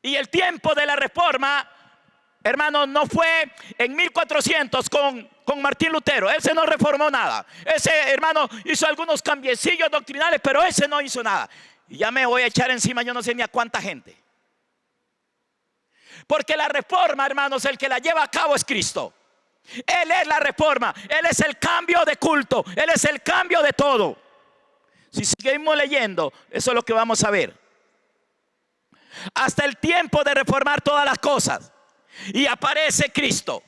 Y el tiempo de la reforma, hermanos, no fue en 1400 con Martín Lutero. Ese no reformó nada. Ese, hermano, hizo algunos cambiecillos doctrinales, pero ese no hizo nada. Y ya me voy a echar encima, yo no sé ni a cuánta gente. Porque la reforma, hermanos, el que la lleva a cabo es Cristo. Él es la reforma. Él es el cambio de culto. Él es el cambio de todo. Si seguimos leyendo, eso es lo que vamos a ver. Hasta el tiempo de reformar todas las cosas. Y aparece Cristo.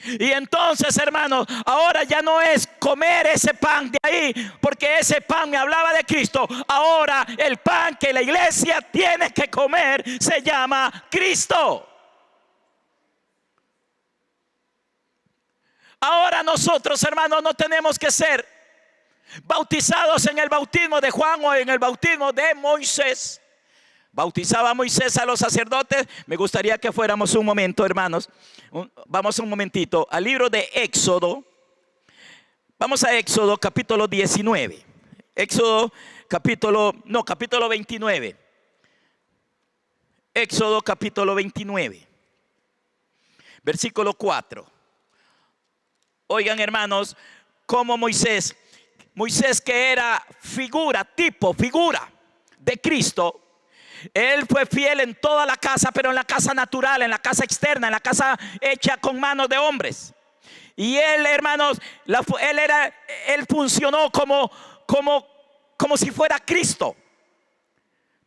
Y entonces, hermanos, ahora ya no es comer ese pan de ahí, porque ese pan me hablaba de Cristo. Ahora el pan que la iglesia tiene que comer se llama Cristo. Ahora nosotros, hermanos, no tenemos que ser bautizados en el bautismo de Juan o en el bautismo de Moisés. Bautizaba a Moisés a los sacerdotes. Me gustaría que fuéramos un momento, hermanos. Vamos un momentito al libro de Éxodo. Vamos a Éxodo capítulo 19. Éxodo capítulo 29. Éxodo capítulo 29. Versículo 4. Oigan, hermanos, como Moisés que era figura de Cristo. Él fue fiel en toda la casa, pero en la casa natural, en la casa externa, en la casa hecha con manos de hombres. Y él, hermanos, él funcionó como si fuera Cristo.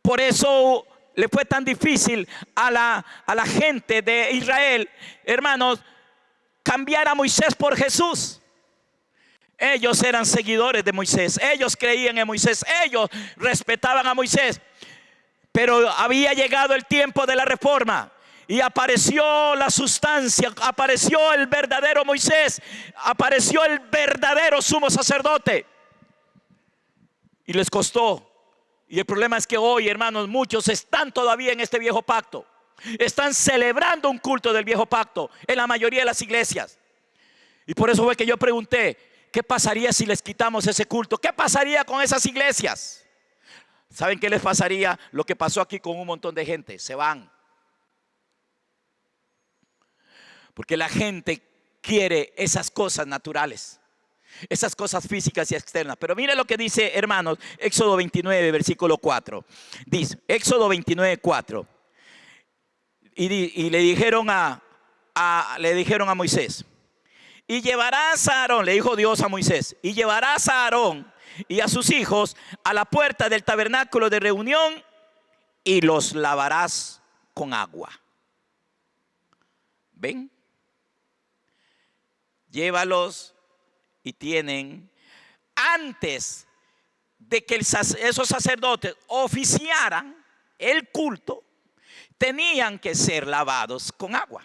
Por eso le fue tan difícil a la gente de Israel, hermanos, cambiar a Moisés por Jesús. Ellos eran seguidores de Moisés, ellos creían en Moisés, ellos respetaban a Moisés. Pero había llegado el tiempo de la reforma y apareció la sustancia, apareció el verdadero Moisés, apareció el verdadero sumo sacerdote. Y les costó. Y el problema es que hoy, hermanos, muchos están todavía en este viejo pacto. Están celebrando un culto del viejo pacto en la mayoría de las iglesias. Y por eso fue que yo pregunté, ¿qué pasaría si les quitamos ese culto? ¿Qué pasaría con esas iglesias? ¿Saben qué les pasaría? Lo que pasó aquí con un montón de gente. Se van. Porque la gente quiere esas cosas naturales, esas cosas físicas y externas. Pero mire lo que dice, hermanos, Éxodo 29, versículo 4. Dice, Éxodo 29, 4. Y le dijeron a Moisés, y llevarás a Aarón, le dijo Dios a Moisés, y llevarás a Aarón y a sus hijos a la puerta del tabernáculo de reunión y los lavarás con agua. ¿Ven? Llévalos y tienen, antes de que esos sacerdotes oficiaran el culto, tenían que ser lavados con agua.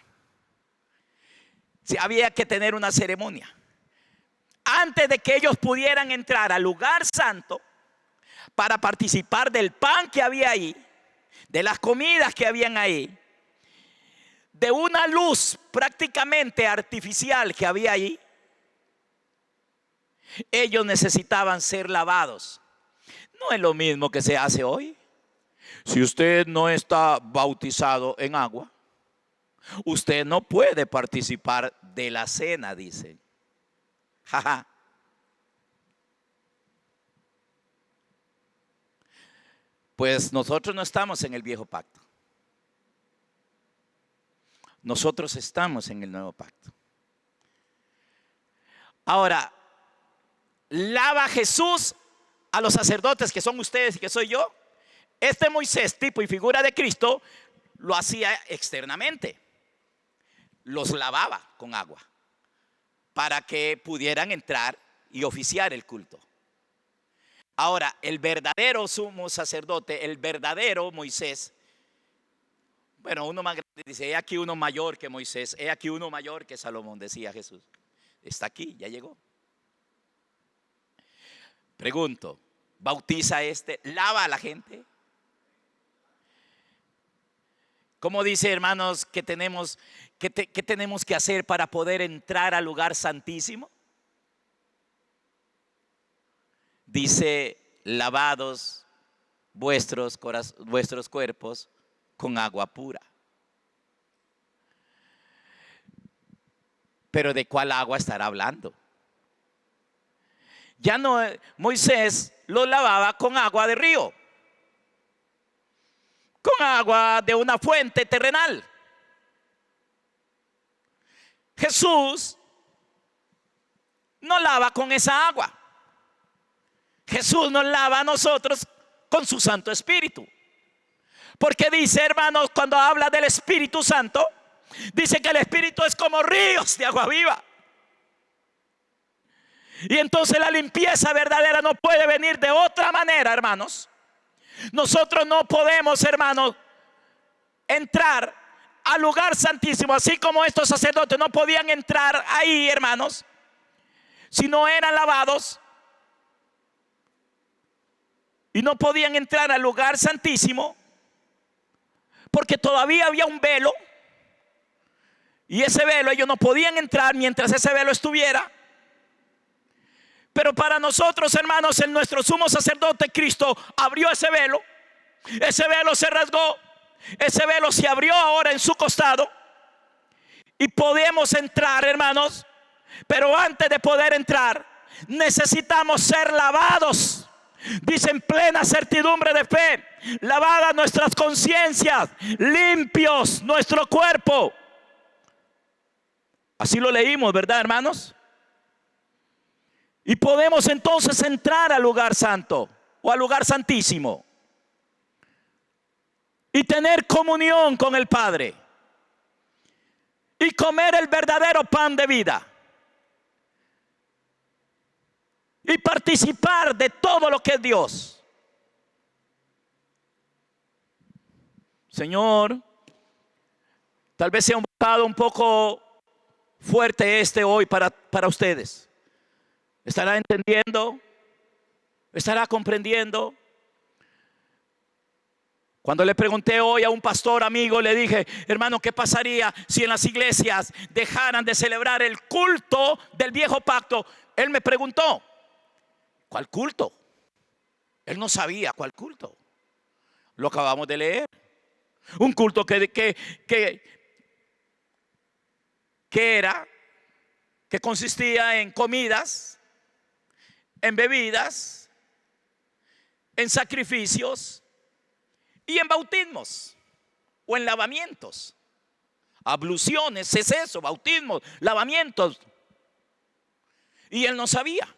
Había que tener una ceremonia. Antes de que ellos pudieran entrar al lugar santo para participar del pan que había ahí, de las comidas que habían ahí, de una luz prácticamente artificial que había ahí, ellos necesitaban ser lavados. No es lo mismo que se hace hoy. Si usted no está bautizado en agua, usted no puede participar de la cena, dicen. Jaja. Pues nosotros no estamos en el viejo pacto. Nosotros estamos en el nuevo pacto. Ahora, lava Jesús a los sacerdotes que son ustedes y que soy yo. Este Moisés, tipo y figura de Cristo, lo hacía externamente. Los lavaba con agua para que pudieran entrar y oficiar el culto. Ahora, el verdadero sumo sacerdote, el verdadero Moisés, bueno, uno más grande dice, he aquí uno mayor que Moisés, he aquí uno mayor que Salomón, decía Jesús. Está aquí, ya llegó. Pregunto, ¿bautiza lava a la gente? ¿Cómo dice, hermanos, que tenemos que hacer para poder entrar al lugar santísimo? Dice, lavados vuestros cuerpos con agua pura. Pero ¿de cuál agua estará hablando? Ya no, Moisés lo lavaba con agua de río, con agua de una fuente terrenal. Jesús no lava con esa agua. Jesús nos lava a nosotros con su Santo Espíritu. Porque dice, hermanos, cuando habla del Espíritu Santo, dice que el Espíritu es como ríos de agua viva. Y entonces la limpieza verdadera no puede venir de otra manera, hermanos. Nosotros no podemos, hermanos, entrar al lugar santísimo, así como estos sacerdotes no podían entrar ahí, hermanos, si no eran lavados. Y no podían entrar al lugar santísimo porque todavía había un velo. Y ese velo ellos no podían entrar mientras ese velo estuviera. Pero para nosotros, hermanos, en nuestro sumo sacerdote Cristo abrió ese velo. Ese velo se rasgó. Ese velo se abrió ahora en su costado. Y podemos entrar, hermanos. Pero antes de poder entrar, necesitamos ser lavados. Dice, en plena certidumbre de fe, lavadas nuestras conciencias, limpios nuestro cuerpo. Así lo leímos, ¿verdad, hermanos? Y podemos entonces entrar al lugar santo o al lugar santísimo y tener comunión con el Padre y comer el verdadero pan de vida y participar de todo lo que es Dios. Señor, tal vez sea un bocado un poco fuerte hoy para ustedes. ¿Estará entendiendo? ¿Estará comprendiendo? Cuando le pregunté hoy a un pastor amigo, le dije, hermano, ¿qué pasaría si en las iglesias dejaran de celebrar el culto del viejo pacto? Él me preguntó, ¿cuál culto? Él no sabía cuál culto. Lo acabamos de leer. Un culto que era, que consistía en comidas, en bebidas, en sacrificios y en bautismos o en lavamientos. Abluciones, es eso, bautismos, lavamientos. Y él no sabía.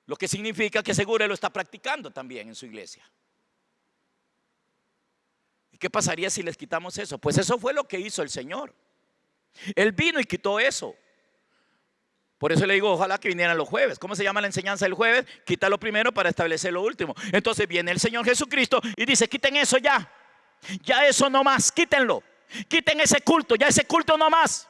Lo que significa que seguro él lo está practicando también en su iglesia. ¿Y qué pasaría si les quitamos eso? Pues eso fue lo que hizo el Señor. Él vino y quitó eso. Por eso le digo, ojalá que vinieran los jueves. ¿Cómo se llama la enseñanza del jueves? Quita lo primero para establecer lo último. Entonces viene el Señor Jesucristo y dice, quiten eso ya. Ya eso no más, quítenlo. Quiten ese culto, ya ese culto no más.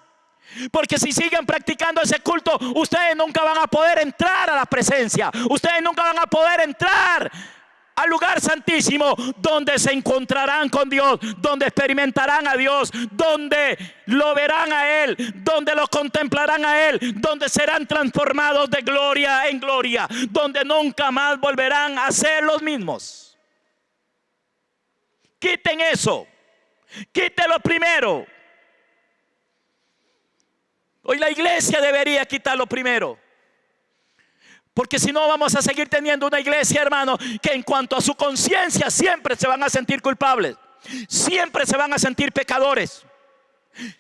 Porque si siguen practicando ese culto, ustedes nunca van a poder entrar a la presencia. Ustedes nunca van a poder entrar al lugar santísimo, donde se encontrarán con Dios, donde experimentarán a Dios, donde lo verán a Él, donde lo contemplarán a Él, donde serán transformados de gloria en gloria, donde nunca más volverán a ser los mismos. Quiten eso, quítelo primero. Hoy la iglesia debería quitarlo primero. Porque si no vamos a seguir teniendo una iglesia, hermano, que en cuanto a su conciencia siempre se van a sentir culpables. Siempre se van a sentir pecadores.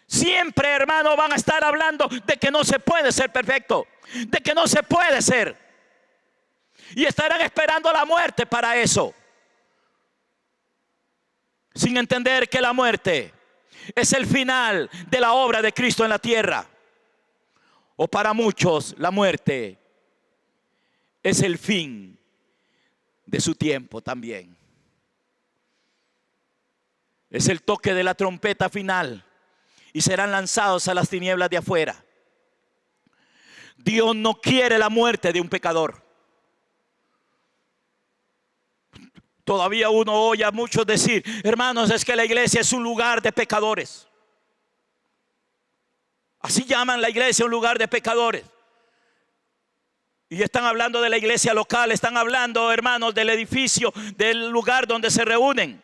Siempre, hermano, van a estar hablando de que no se puede ser perfecto. De que no se puede ser. Y estarán esperando la muerte para eso. Sin entender que la muerte es el final de la obra de Cristo en la tierra. O para muchos la muerte es el fin de su tiempo también. Es el toque de la trompeta final y serán lanzados a las tinieblas de afuera. Dios no quiere la muerte de un pecador. Todavía uno oye a muchos decir, hermanos, es que la iglesia es un lugar de pecadores. Así llaman la iglesia un lugar de pecadores. Y están hablando de la iglesia local, están hablando, hermanos, del edificio, del lugar donde se reúnen,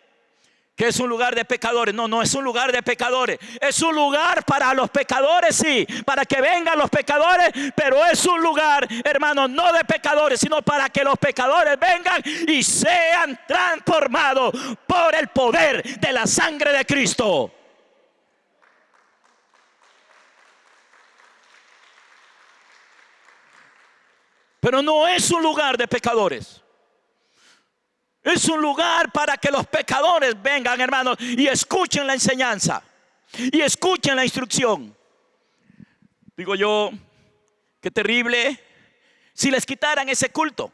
que es un lugar de pecadores. No, no es un lugar de pecadores. Es un lugar para los pecadores, sí, para que vengan los pecadores, pero es un lugar, hermanos, no de pecadores, sino para que los pecadores vengan y sean transformados por el poder de la sangre de Cristo. Pero no es un lugar de pecadores. Es un lugar para que los pecadores vengan, hermanos, y escuchen la enseñanza. Y escuchen la instrucción. Digo yo, qué terrible si les quitaran ese culto.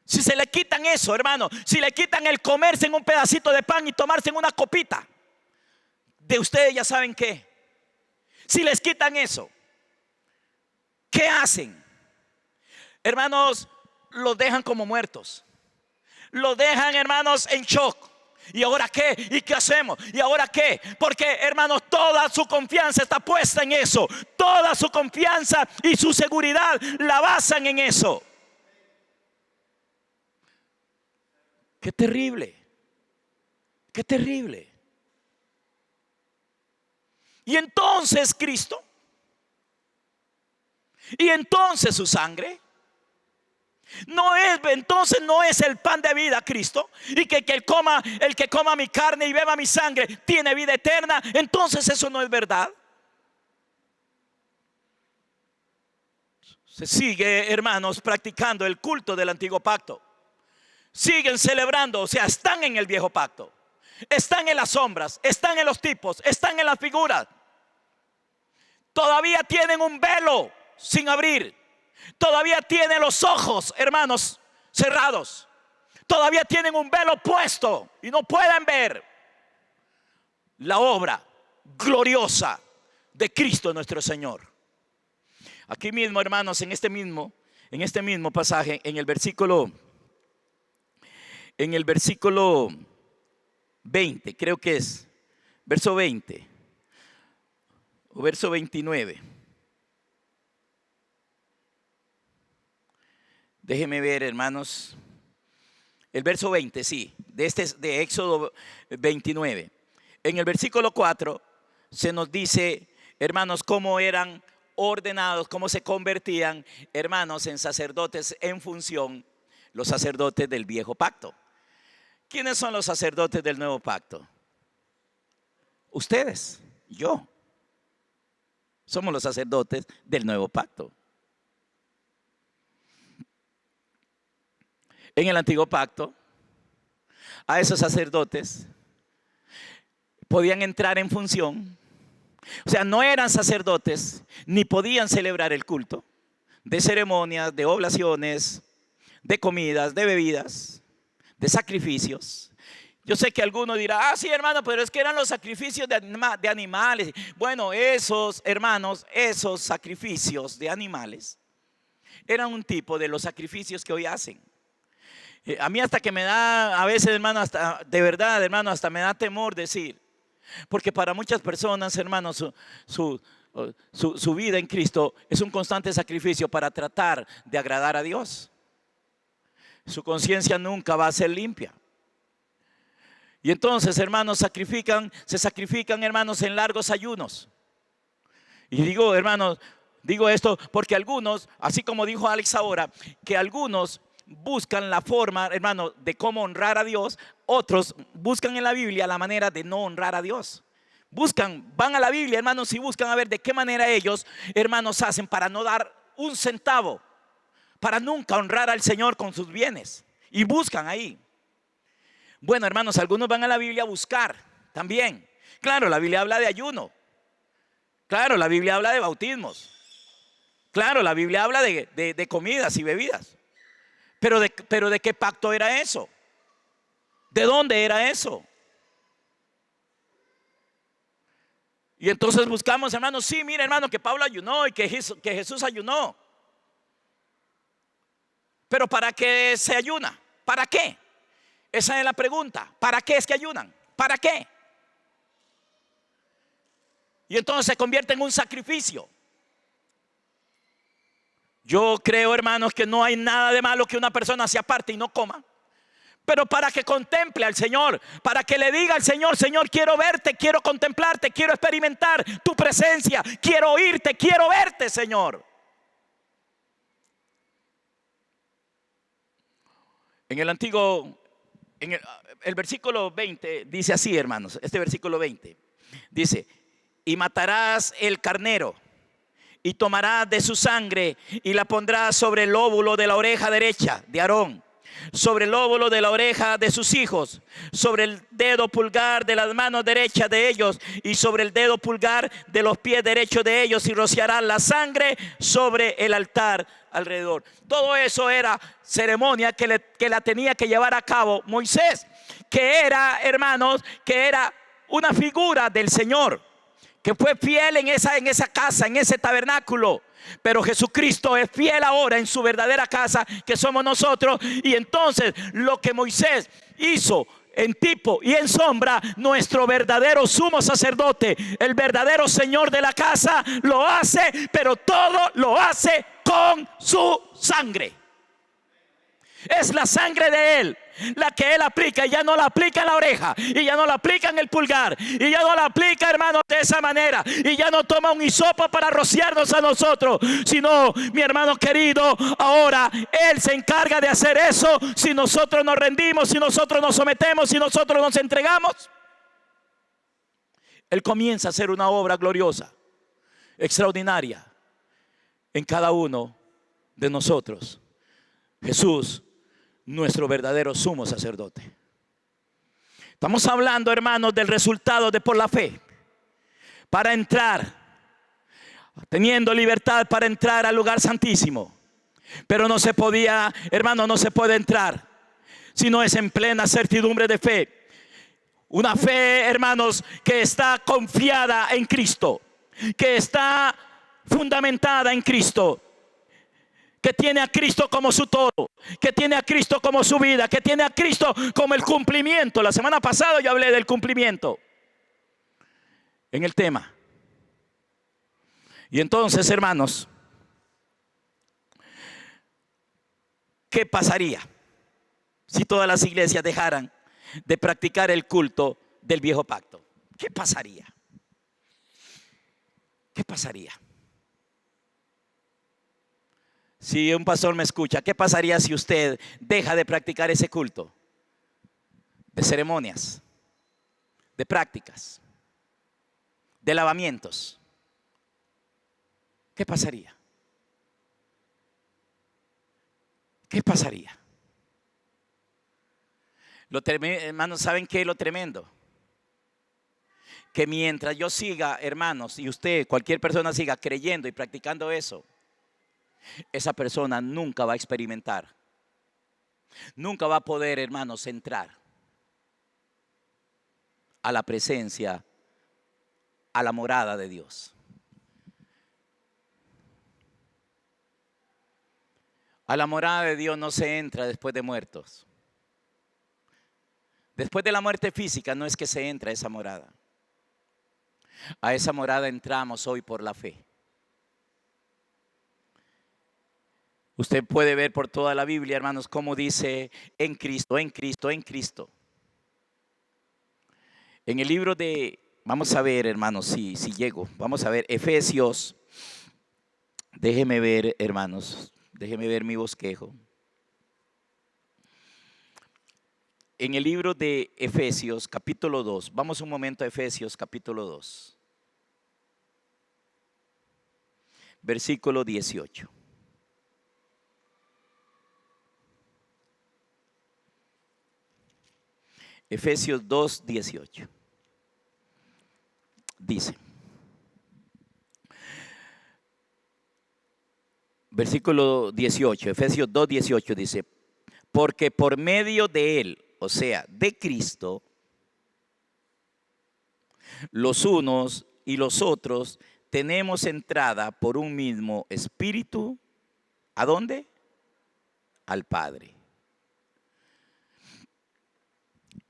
Si se le quitan eso, hermano. Si le quitan el comerse en un pedacito de pan y tomarse en una copita. De ustedes ya saben qué. Si les quitan eso, ¿qué hacen? Hermanos, los dejan como muertos. Los dejan, hermanos, en shock. ¿Y ahora qué? ¿Y qué hacemos? ¿Y ahora qué? Porque, hermanos, toda su confianza está puesta en eso. Toda su confianza y su seguridad la basan en eso. Qué terrible. Qué terrible. Y entonces Cristo. Y entonces su sangre. Entonces no es el pan de vida Cristo. Y que el que coma mi carne y beba mi sangre tiene vida eterna. Entonces eso no es verdad. Se sigue, hermanos, practicando el culto del antiguo pacto. Siguen celebrando, o sea, están en el viejo pacto. Están en las sombras, están en los tipos, están en las figuras. Todavía tienen un velo sin abrir. Todavía tienen los ojos, hermanos, cerrados. Todavía tienen un velo puesto y no pueden ver la obra gloriosa de Cristo nuestro Señor. Aquí mismo, hermanos, en este mismo pasaje, en el versículo 20, creo que es verso 20 o verso 29. Déjenme ver, hermanos. El verso 20, sí, de Éxodo 29. En el versículo 4 se nos dice, hermanos, cómo eran ordenados, cómo se convertían, hermanos, en sacerdotes en función, los sacerdotes del viejo pacto. ¿Quiénes son los sacerdotes del nuevo pacto? Ustedes, yo. Somos los sacerdotes del nuevo pacto. En el antiguo pacto, a esos sacerdotes podían entrar en función. O sea, no eran sacerdotes, ni podían celebrar el culto de ceremonias, de oblaciones, de comidas, de bebidas, de sacrificios. Yo sé que alguno dirá, sí, hermano, pero es que eran los sacrificios de animales. Bueno, esos, hermanos, esos sacrificios de animales eran un tipo de los sacrificios que hoy hacen. A mí hasta que me da, a veces, hermano, hasta, de verdad, hermano, hasta me da temor decir. Porque para muchas personas, hermanos, su vida en Cristo es un constante sacrificio para tratar de agradar a Dios. Su conciencia nunca va a ser limpia. Y entonces, hermanos, se sacrifican, hermanos, en largos ayunos. Y digo, hermanos, digo esto porque algunos, así como dijo Alex ahora, que algunos buscan la forma, hermano, de cómo honrar a Dios. Otros buscan en la Biblia la manera de no honrar a Dios. Van a la Biblia, hermanos, y buscan a ver de qué manera ellos, hermanos, hacen para no dar un centavo, para nunca honrar al Señor con sus bienes. Y buscan ahí. Bueno, hermanos, algunos van a la Biblia a buscar también. Claro, la Biblia habla de ayuno. Claro, la Biblia habla de bautismos. Claro, la Biblia habla de comidas y bebidas. Pero ¿de qué pacto era eso? ¿De dónde era eso? Y entonces buscamos, hermanos, sí, mire, hermano, que Pablo ayunó y que Jesús ayunó. Pero ¿para qué se ayuna? ¿Para qué? Esa es la pregunta. ¿Para qué es que ayunan? ¿Para qué? Y entonces se convierte en un sacrificio. Yo creo, hermanos, que no hay nada de malo que una persona se aparte y no coma. Pero para que contemple al Señor, para que le diga al Señor, Señor, quiero verte, quiero contemplarte, quiero experimentar tu presencia, quiero oírte, quiero verte, Señor. En el antiguo, el versículo 20 dice así, hermanos, este versículo 20 dice, y matarás el carnero y tomarás de su sangre y la pondrás sobre el lóbulo de la oreja derecha de Aarón, sobre el lóbulo de la oreja de sus hijos, sobre el dedo pulgar de las manos derechas de ellos y sobre el dedo pulgar de los pies derechos de ellos, y rociarás la sangre sobre el altar alrededor. Todo eso era ceremonia que la tenía que llevar a cabo Moisés, que era, hermanos, que era una figura del Señor, que fue fiel en esa casa, en ese tabernáculo. Pero Jesucristo es fiel ahora en su verdadera casa, que somos nosotros. Y entonces lo que Moisés hizo en tipo y en sombra, nuestro verdadero sumo sacerdote, el verdadero Señor de la casa, lo hace, pero todo lo hace con su sangre. Es la sangre de Él la que Él aplica, y ya no la aplica en la oreja, y ya no la aplica en el pulgar, y ya no la aplica, hermanos, de esa manera, y ya no toma un hisopo para rociarnos a nosotros, sino, mi hermano querido, ahora Él se encarga de hacer eso. Si nosotros nos rendimos, si nosotros nos sometemos, si nosotros nos entregamos, Él comienza a hacer una obra gloriosa, extraordinaria en cada uno de nosotros. Jesús, nuestro verdadero sumo sacerdote. Estamos hablando, hermanos, del resultado de por la fe, para entrar, teniendo libertad para entrar al lugar santísimo. Pero no se podía, hermano, no se puede entrar si no es en plena certidumbre de fe. Una fe, hermanos, que está confiada en Cristo, que está fundamentada en Cristo, que tiene a Cristo como su todo, que tiene a Cristo como su vida, que tiene a Cristo como el cumplimiento. La semana pasada yo hablé del cumplimiento en el tema. Y entonces, hermanos, ¿Qué pasaría si todas las iglesias dejaran de practicar el culto del viejo pacto? ¿Qué pasaría? ¿Qué pasaría? Si un pastor me escucha, ¿qué pasaría si usted deja de practicar ese culto? De ceremonias, de prácticas, de lavamientos. ¿Qué pasaría? ¿Qué pasaría? Hermanos, ¿saben qué es lo tremendo? Que mientras yo siga, hermanos, y usted, cualquier persona siga creyendo y practicando eso, esa persona nunca va a experimentar, nunca va a poder, hermanos, entrar a la presencia, a la morada de Dios. A la morada de Dios no se entra después de muertos. Después de la muerte física no es que se entra a esa morada. A esa morada entramos hoy por la fe. Usted puede ver por toda la Biblia, hermanos, cómo dice en Cristo, en Cristo, en Cristo. En el libro de, vamos a ver, hermanos, si llego, vamos a ver Efesios. Déjeme ver, hermanos, déjeme ver mi bosquejo. En el libro de Efesios, capítulo 2, vamos un momento a Efesios, capítulo 2, versículo 18. Efesios 2, 18. Dice, versículo 18, Efesios 2, 18 dice, porque por medio de él, o sea, de Cristo, los unos y los otros tenemos entrada por un mismo espíritu. ¿A dónde? Al Padre.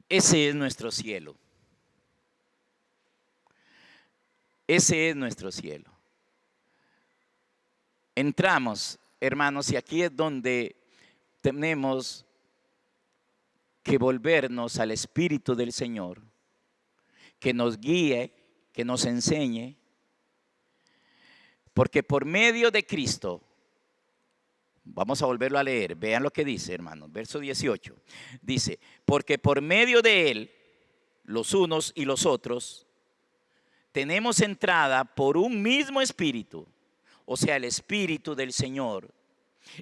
Ese es nuestro cielo. Ese es nuestro cielo. Entramos, hermanos, y aquí es donde tenemos que volvernos al Espíritu del Señor, que nos guíe, que nos enseñe, porque por medio de Cristo, vamos a volverlo a leer, vean lo que dice, hermanos, verso 18, dice, porque por medio de Él, los unos y los otros, tenemos entrada por un mismo Espíritu, o sea, el Espíritu del Señor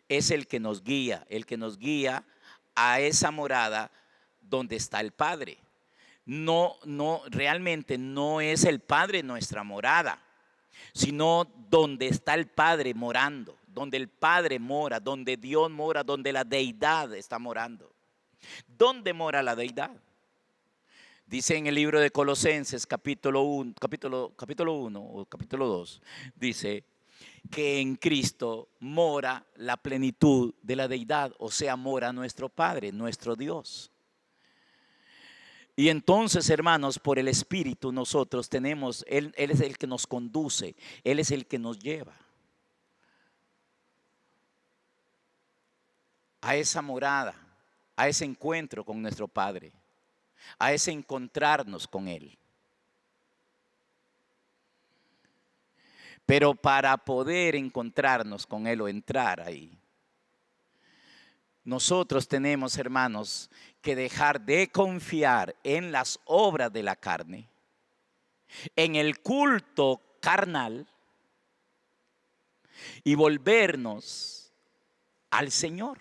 es el que nos guía a esa morada donde está el Padre. No, realmente no es el Padre nuestra morada, sino donde está el Padre morando, donde el Padre mora, donde Dios mora, donde la deidad está morando. ¿Dónde mora la deidad? Dice en el libro de Colosenses capítulo 1 o capítulo 2, dice que en Cristo mora la plenitud de la deidad, o sea, mora nuestro Padre, nuestro Dios. Y entonces, hermanos, por el Espíritu nosotros tenemos, Él es el que nos conduce, Él es el que nos lleva a esa morada, a ese encuentro con nuestro Padre, a ese encontrarnos con Él. Pero para poder encontrarnos con Él o entrar ahí, nosotros tenemos, hermanos, que dejar de confiar en las obras de la carne, en el culto carnal y volvernos al Señor.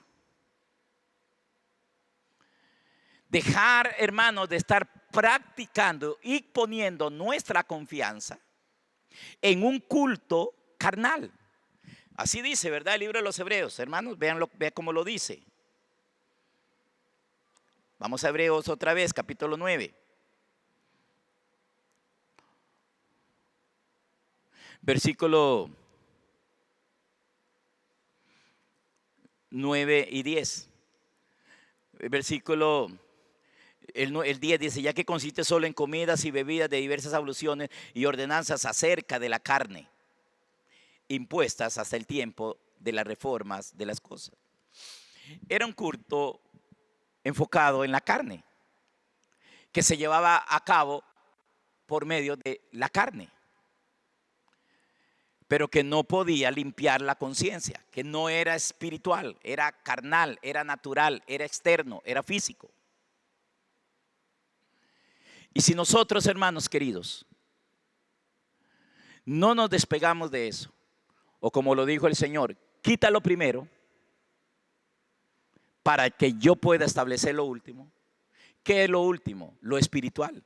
Dejar, hermanos, de estar practicando y poniendo nuestra confianza en un culto carnal. Así dice, ¿verdad? El libro de los Hebreos. Hermanos, vean cómo lo dice. Vamos a Hebreos otra vez, capítulo 9. Versículo 9 y 10. Versículo el 10 dice, ya que consiste solo en comidas y bebidas de diversas abluciones y ordenanzas acerca de la carne, impuestas hasta el tiempo de las reformas de las cosas. Era un culto enfocado en la carne, que se llevaba a cabo por medio de la carne, pero que no podía limpiar la conciencia, que no era espiritual, era carnal, era natural, era externo, era físico. Y si nosotros, hermanos queridos, no nos despegamos de eso, o como lo dijo el Señor, quítalo primero para que yo pueda establecer lo último. ¿Qué es lo último? Lo espiritual.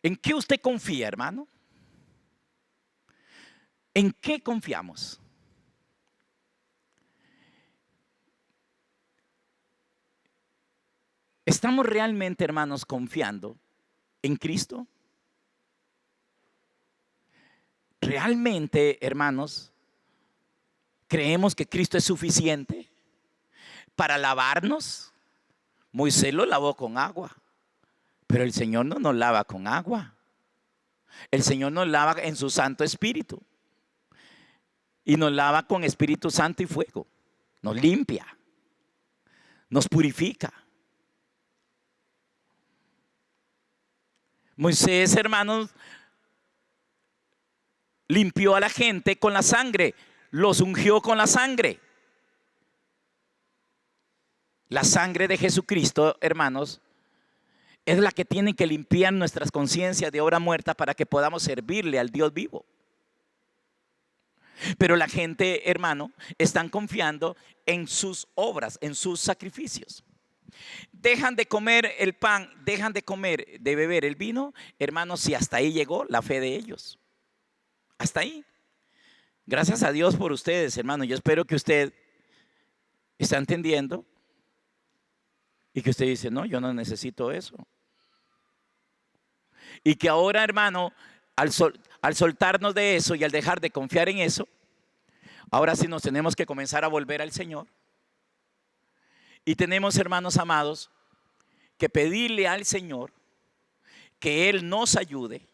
¿En qué usted confía, hermano? ¿En qué confiamos? ¿Estamos realmente, hermanos, confiando en Cristo? ¿Realmente, hermanos, creemos que Cristo es suficiente para lavarnos? Moisés lo lavó con agua, pero el Señor no nos lava con agua. El Señor nos lava en su Santo Espíritu. Y nos lava con Espíritu Santo y fuego. Nos limpia. Nos purifica. Moisés, hermanos, limpió a la gente con la sangre. Los ungió con la sangre. La sangre de Jesucristo, hermanos, es la que tiene que limpiar nuestras conciencias de obra muerta para que podamos servirle al Dios vivo. Pero la gente, hermano, están confiando en sus obras, en sus sacrificios. Dejan de comer el pan, dejan de comer, de beber el vino, hermanos, si hasta ahí llegó la fe de ellos. Hasta ahí. Gracias a Dios por ustedes, hermano. Yo espero que usted está entendiendo y que usted dice, no, yo no necesito eso. Y que ahora, hermano, al soltarnos de eso y al dejar de confiar en eso, ahora sí nos tenemos que comenzar a volver al Señor. Y tenemos, hermanos amados, que pedirle al Señor que Él nos ayude,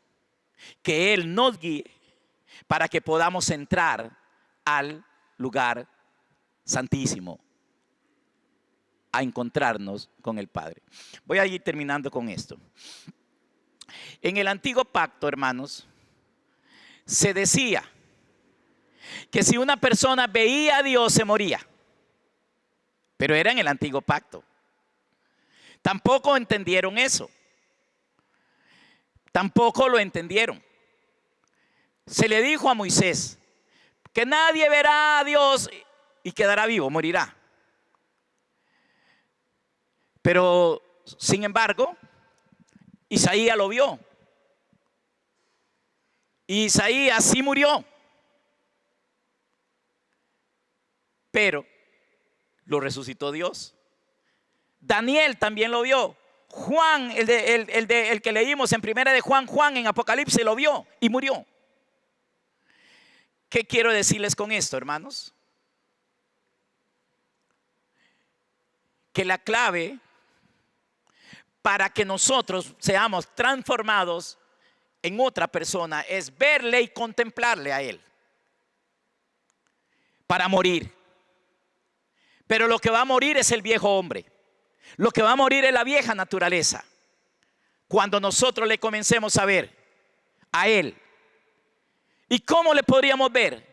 que Él nos guíe, para que podamos entrar al lugar santísimo, a encontrarnos con el Padre. Voy a ir terminando con esto. En el antiguo pacto, hermanos, se decía que si una persona veía a Dios se moría. Pero era en el antiguo pacto. Tampoco entendieron eso. Tampoco lo entendieron. Se le dijo a Moisés que nadie verá a Dios y quedará vivo, morirá. Pero, sin embargo, Isaías lo vio. Y Isaías sí murió. Pero lo resucitó Dios. Daniel también lo vio. Juan, el que leímos en primera de Juan, Juan en Apocalipsis lo vio y murió. ¿Qué quiero decirles con esto, hermanos? Que la clave para que nosotros seamos transformados en otra persona es verle y contemplarle a Él para morir. Pero lo que va a morir es el viejo hombre. Lo que va a morir es la vieja naturaleza. Cuando nosotros le comencemos a ver a Él. ¿Y cómo le podríamos ver?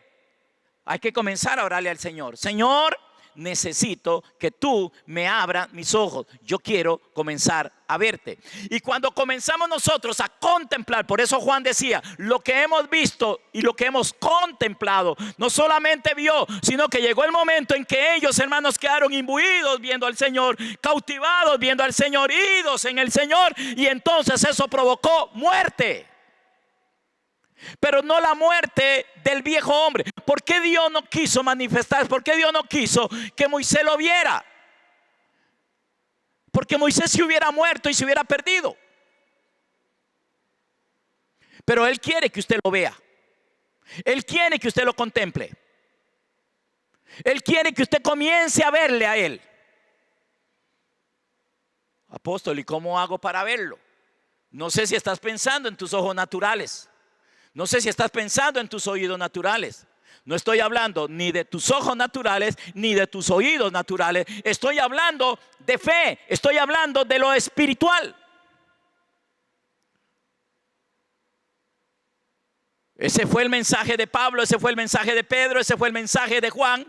Hay que comenzar a orarle al Señor. Señor, necesito que tú me abras mis ojos. Yo quiero comenzar a verte. Y cuando comenzamos nosotros a contemplar, por eso Juan decía, lo que hemos visto y lo que hemos contemplado, no solamente vio, sino que llegó el momento en que ellos, hermanos, quedaron imbuidos viendo al Señor, cautivados viendo al Señor, idos en el Señor, y entonces eso provocó muerte. Pero no la muerte del viejo hombre. ¿Por qué Dios no quiso manifestar? ¿Por qué Dios no quiso que Moisés lo viera? Porque Moisés se hubiera muerto y se hubiera perdido. Pero Él quiere que usted lo vea. Él quiere que usted lo contemple. Él quiere que usted comience a verle a Él. Apóstol, ¿y cómo hago para verlo? No sé si estás pensando en tus ojos naturales. No sé si estás pensando en tus oídos naturales. No estoy hablando ni de tus ojos naturales, ni de tus oídos naturales. Estoy hablando de fe, estoy hablando de lo espiritual. Ese fue el mensaje de Pablo, ese fue el mensaje de Pedro, ese fue el mensaje de Juan,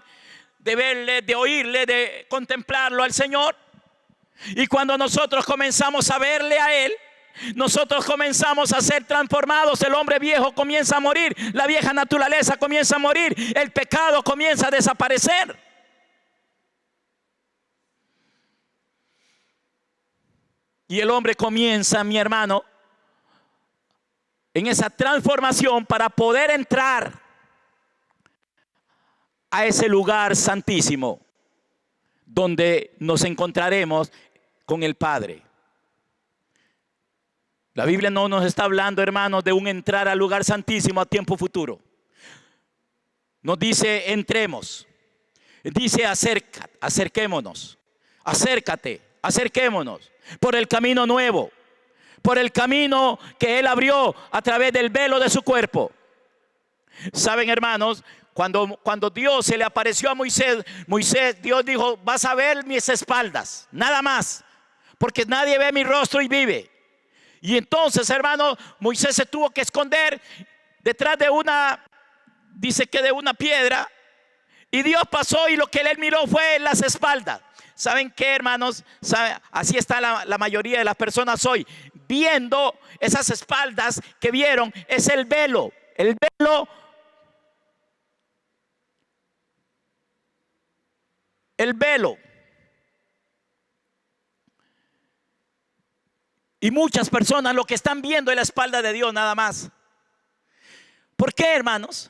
de verle, de oírle, de contemplarlo al Señor. Y cuando nosotros comenzamos a verle a Él, nosotros comenzamos a ser transformados. El hombre viejo comienza a morir, la vieja naturaleza comienza a morir, el pecado comienza a desaparecer. Y el hombre comienza, mi hermano, en esa transformación para poder entrar a ese lugar santísimo donde nos encontraremos con el Padre. La Biblia no nos está hablando, hermanos, de un entrar al lugar santísimo a tiempo futuro. Nos dice entremos. Dice acerquémonos. Acércate, acerquémonos por el camino nuevo, por el camino que Él abrió a través del velo de su cuerpo. Saben, hermanos, cuando Dios se le apareció a Moisés, Dios dijo: vas a ver mis espaldas, nada más, porque nadie ve mi rostro y vive. Y entonces, hermano, Moisés se tuvo que esconder detrás de dice que de una piedra. Y Dios pasó y lo que él miró fue las espaldas. ¿Saben qué, hermanos? Así está la mayoría de las personas hoy. Viendo esas espaldas que vieron, es el velo. El velo. El velo. Y muchas personas lo que están viendo es la espalda de Dios nada más. ¿Por qué, hermanos?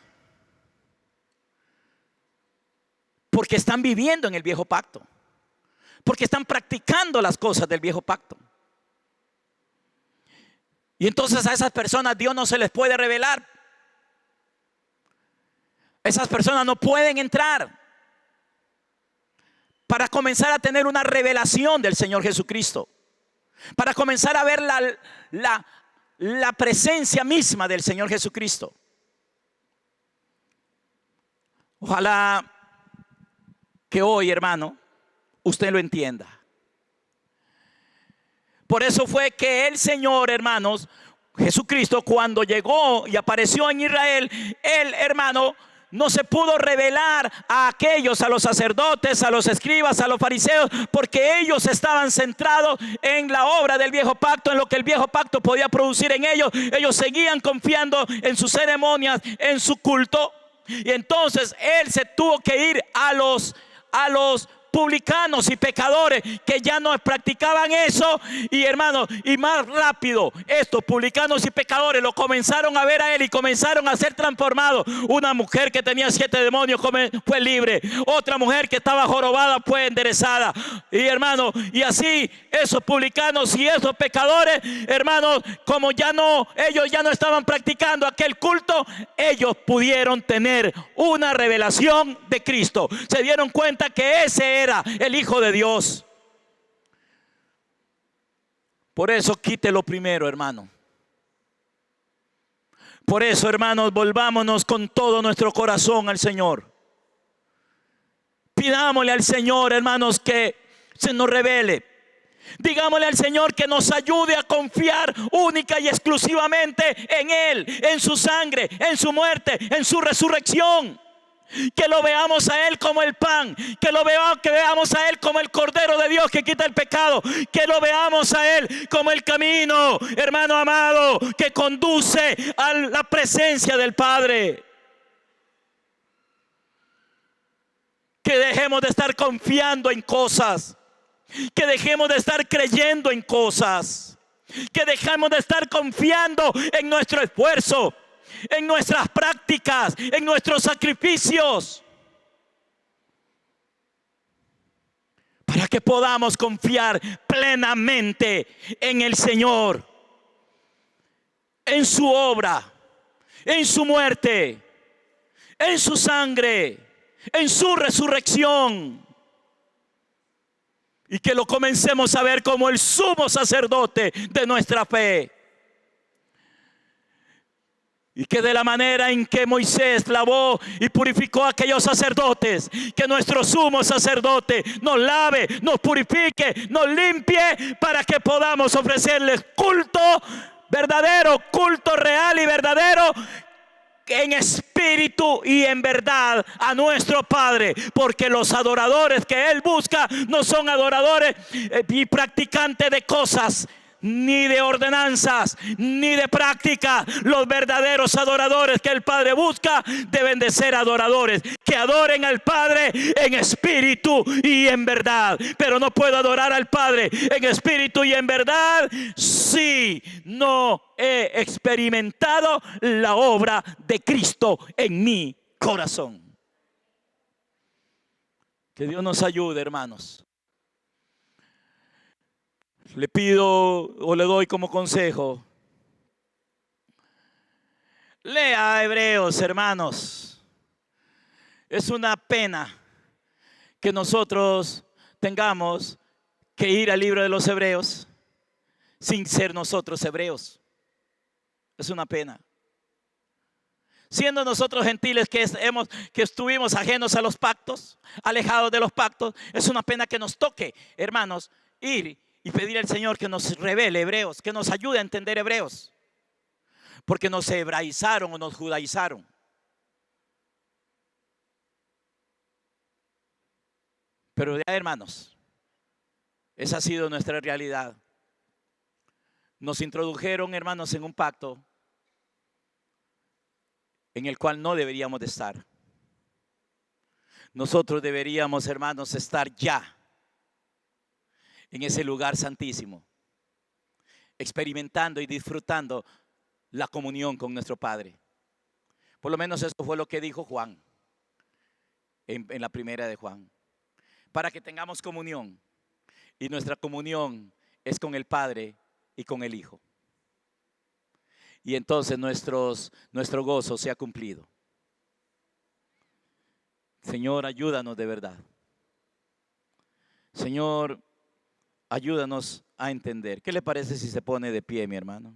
Porque están viviendo en el viejo pacto. Porque están practicando las cosas del viejo pacto. Y entonces a esas personas Dios no se les puede revelar. Esas personas no pueden entrar para comenzar a tener una revelación del Señor Jesucristo. Para comenzar a ver la presencia misma del Señor Jesucristo. Ojalá que hoy, hermano, usted lo entienda. Por eso fue que el Señor, hermanos, Jesucristo, cuando llegó y apareció en Israel, Él, hermano, no se pudo revelar a aquellos, a los sacerdotes, a los escribas, a los fariseos, porque ellos estaban centrados en la obra del viejo pacto, en lo que el viejo pacto podía producir en ellos. Ellos seguían confiando en sus ceremonias, en su culto. Y entonces Él se tuvo que ir a los publicanos y pecadores que ya no practicaban eso. Y hermanos, y más rápido estos publicanos y pecadores lo comenzaron a ver a Él y comenzaron a ser transformados. Una mujer que tenía 7 demonios fue libre, otra mujer que estaba jorobada fue enderezada. Y hermanos, y así esos publicanos y esos pecadores, hermanos, como ellos ya no estaban practicando aquel culto, ellos pudieron tener una revelación de Cristo. Se dieron cuenta que ese era el Hijo de Dios. Por eso quítelo primero, hermano. Por eso, hermanos, volvámonos con todo nuestro corazón al Señor. Pidámosle al Señor, hermanos, que se nos revele. Digámosle al Señor que nos ayude a confiar única y exclusivamente en Él, en su sangre, en su muerte, en su resurrección. Que lo veamos a Él como el pan, que veamos a Él como el Cordero de Dios que quita el pecado, que lo veamos a Él como el camino, hermano amado, que conduce a la presencia del Padre. Que dejemos de estar confiando en cosas, que dejemos de estar creyendo en cosas, que dejemos de estar confiando en nuestro esfuerzo, en nuestras prácticas, en nuestros sacrificios, para que podamos confiar plenamente en el Señor, en su obra, en su muerte, en su sangre, en su resurrección, y que lo comencemos a ver como el sumo sacerdote de nuestra fe. Y que de la manera en que Moisés lavó y purificó a aquellos sacerdotes, que nuestro sumo sacerdote nos lave, nos purifique, nos limpie, para que podamos ofrecerles culto verdadero, culto real y verdadero, en espíritu y en verdad, a nuestro Padre. Porque los adoradores que Él busca no son adoradores y practicantes de cosas, ni de ordenanzas, ni de práctica. Los verdaderos adoradores que el Padre busca deben de ser adoradores que adoren al Padre en espíritu y en verdad. Pero no puedo adorar al Padre en espíritu y en verdad si no he experimentado la obra de Cristo en mi corazón. Que Dios nos ayude, hermanos. Le pido o le doy como consejo: lea Hebreos, hermanos. Es una pena que nosotros tengamos que ir al libro de los Hebreos sin ser nosotros hebreos. Es una pena. Siendo nosotros gentiles que estuvimos ajenos a los pactos, alejados de los pactos, es una pena que nos toque, hermanos, ir y pedir al Señor que nos revele hebreos, que nos ayude a entender hebreos, porque nos hebraizaron o nos judaizaron. Pero ya, hermanos, esa ha sido nuestra realidad. Nos introdujeron, hermanos, en un pacto en el cual no deberíamos de estar. Nosotros deberíamos, hermanos, estar ya en ese lugar santísimo, experimentando y disfrutando la comunión con nuestro Padre. Por lo menos eso fue lo que dijo Juan en la primera de Juan. Para que tengamos comunión, y nuestra comunión es con el Padre y con el Hijo. Y entonces nuestro gozo se ha cumplido. Señor, ayúdanos de verdad. Señor, ayúdanos a entender. ¿Qué le parece si se pone de pie, mi hermano?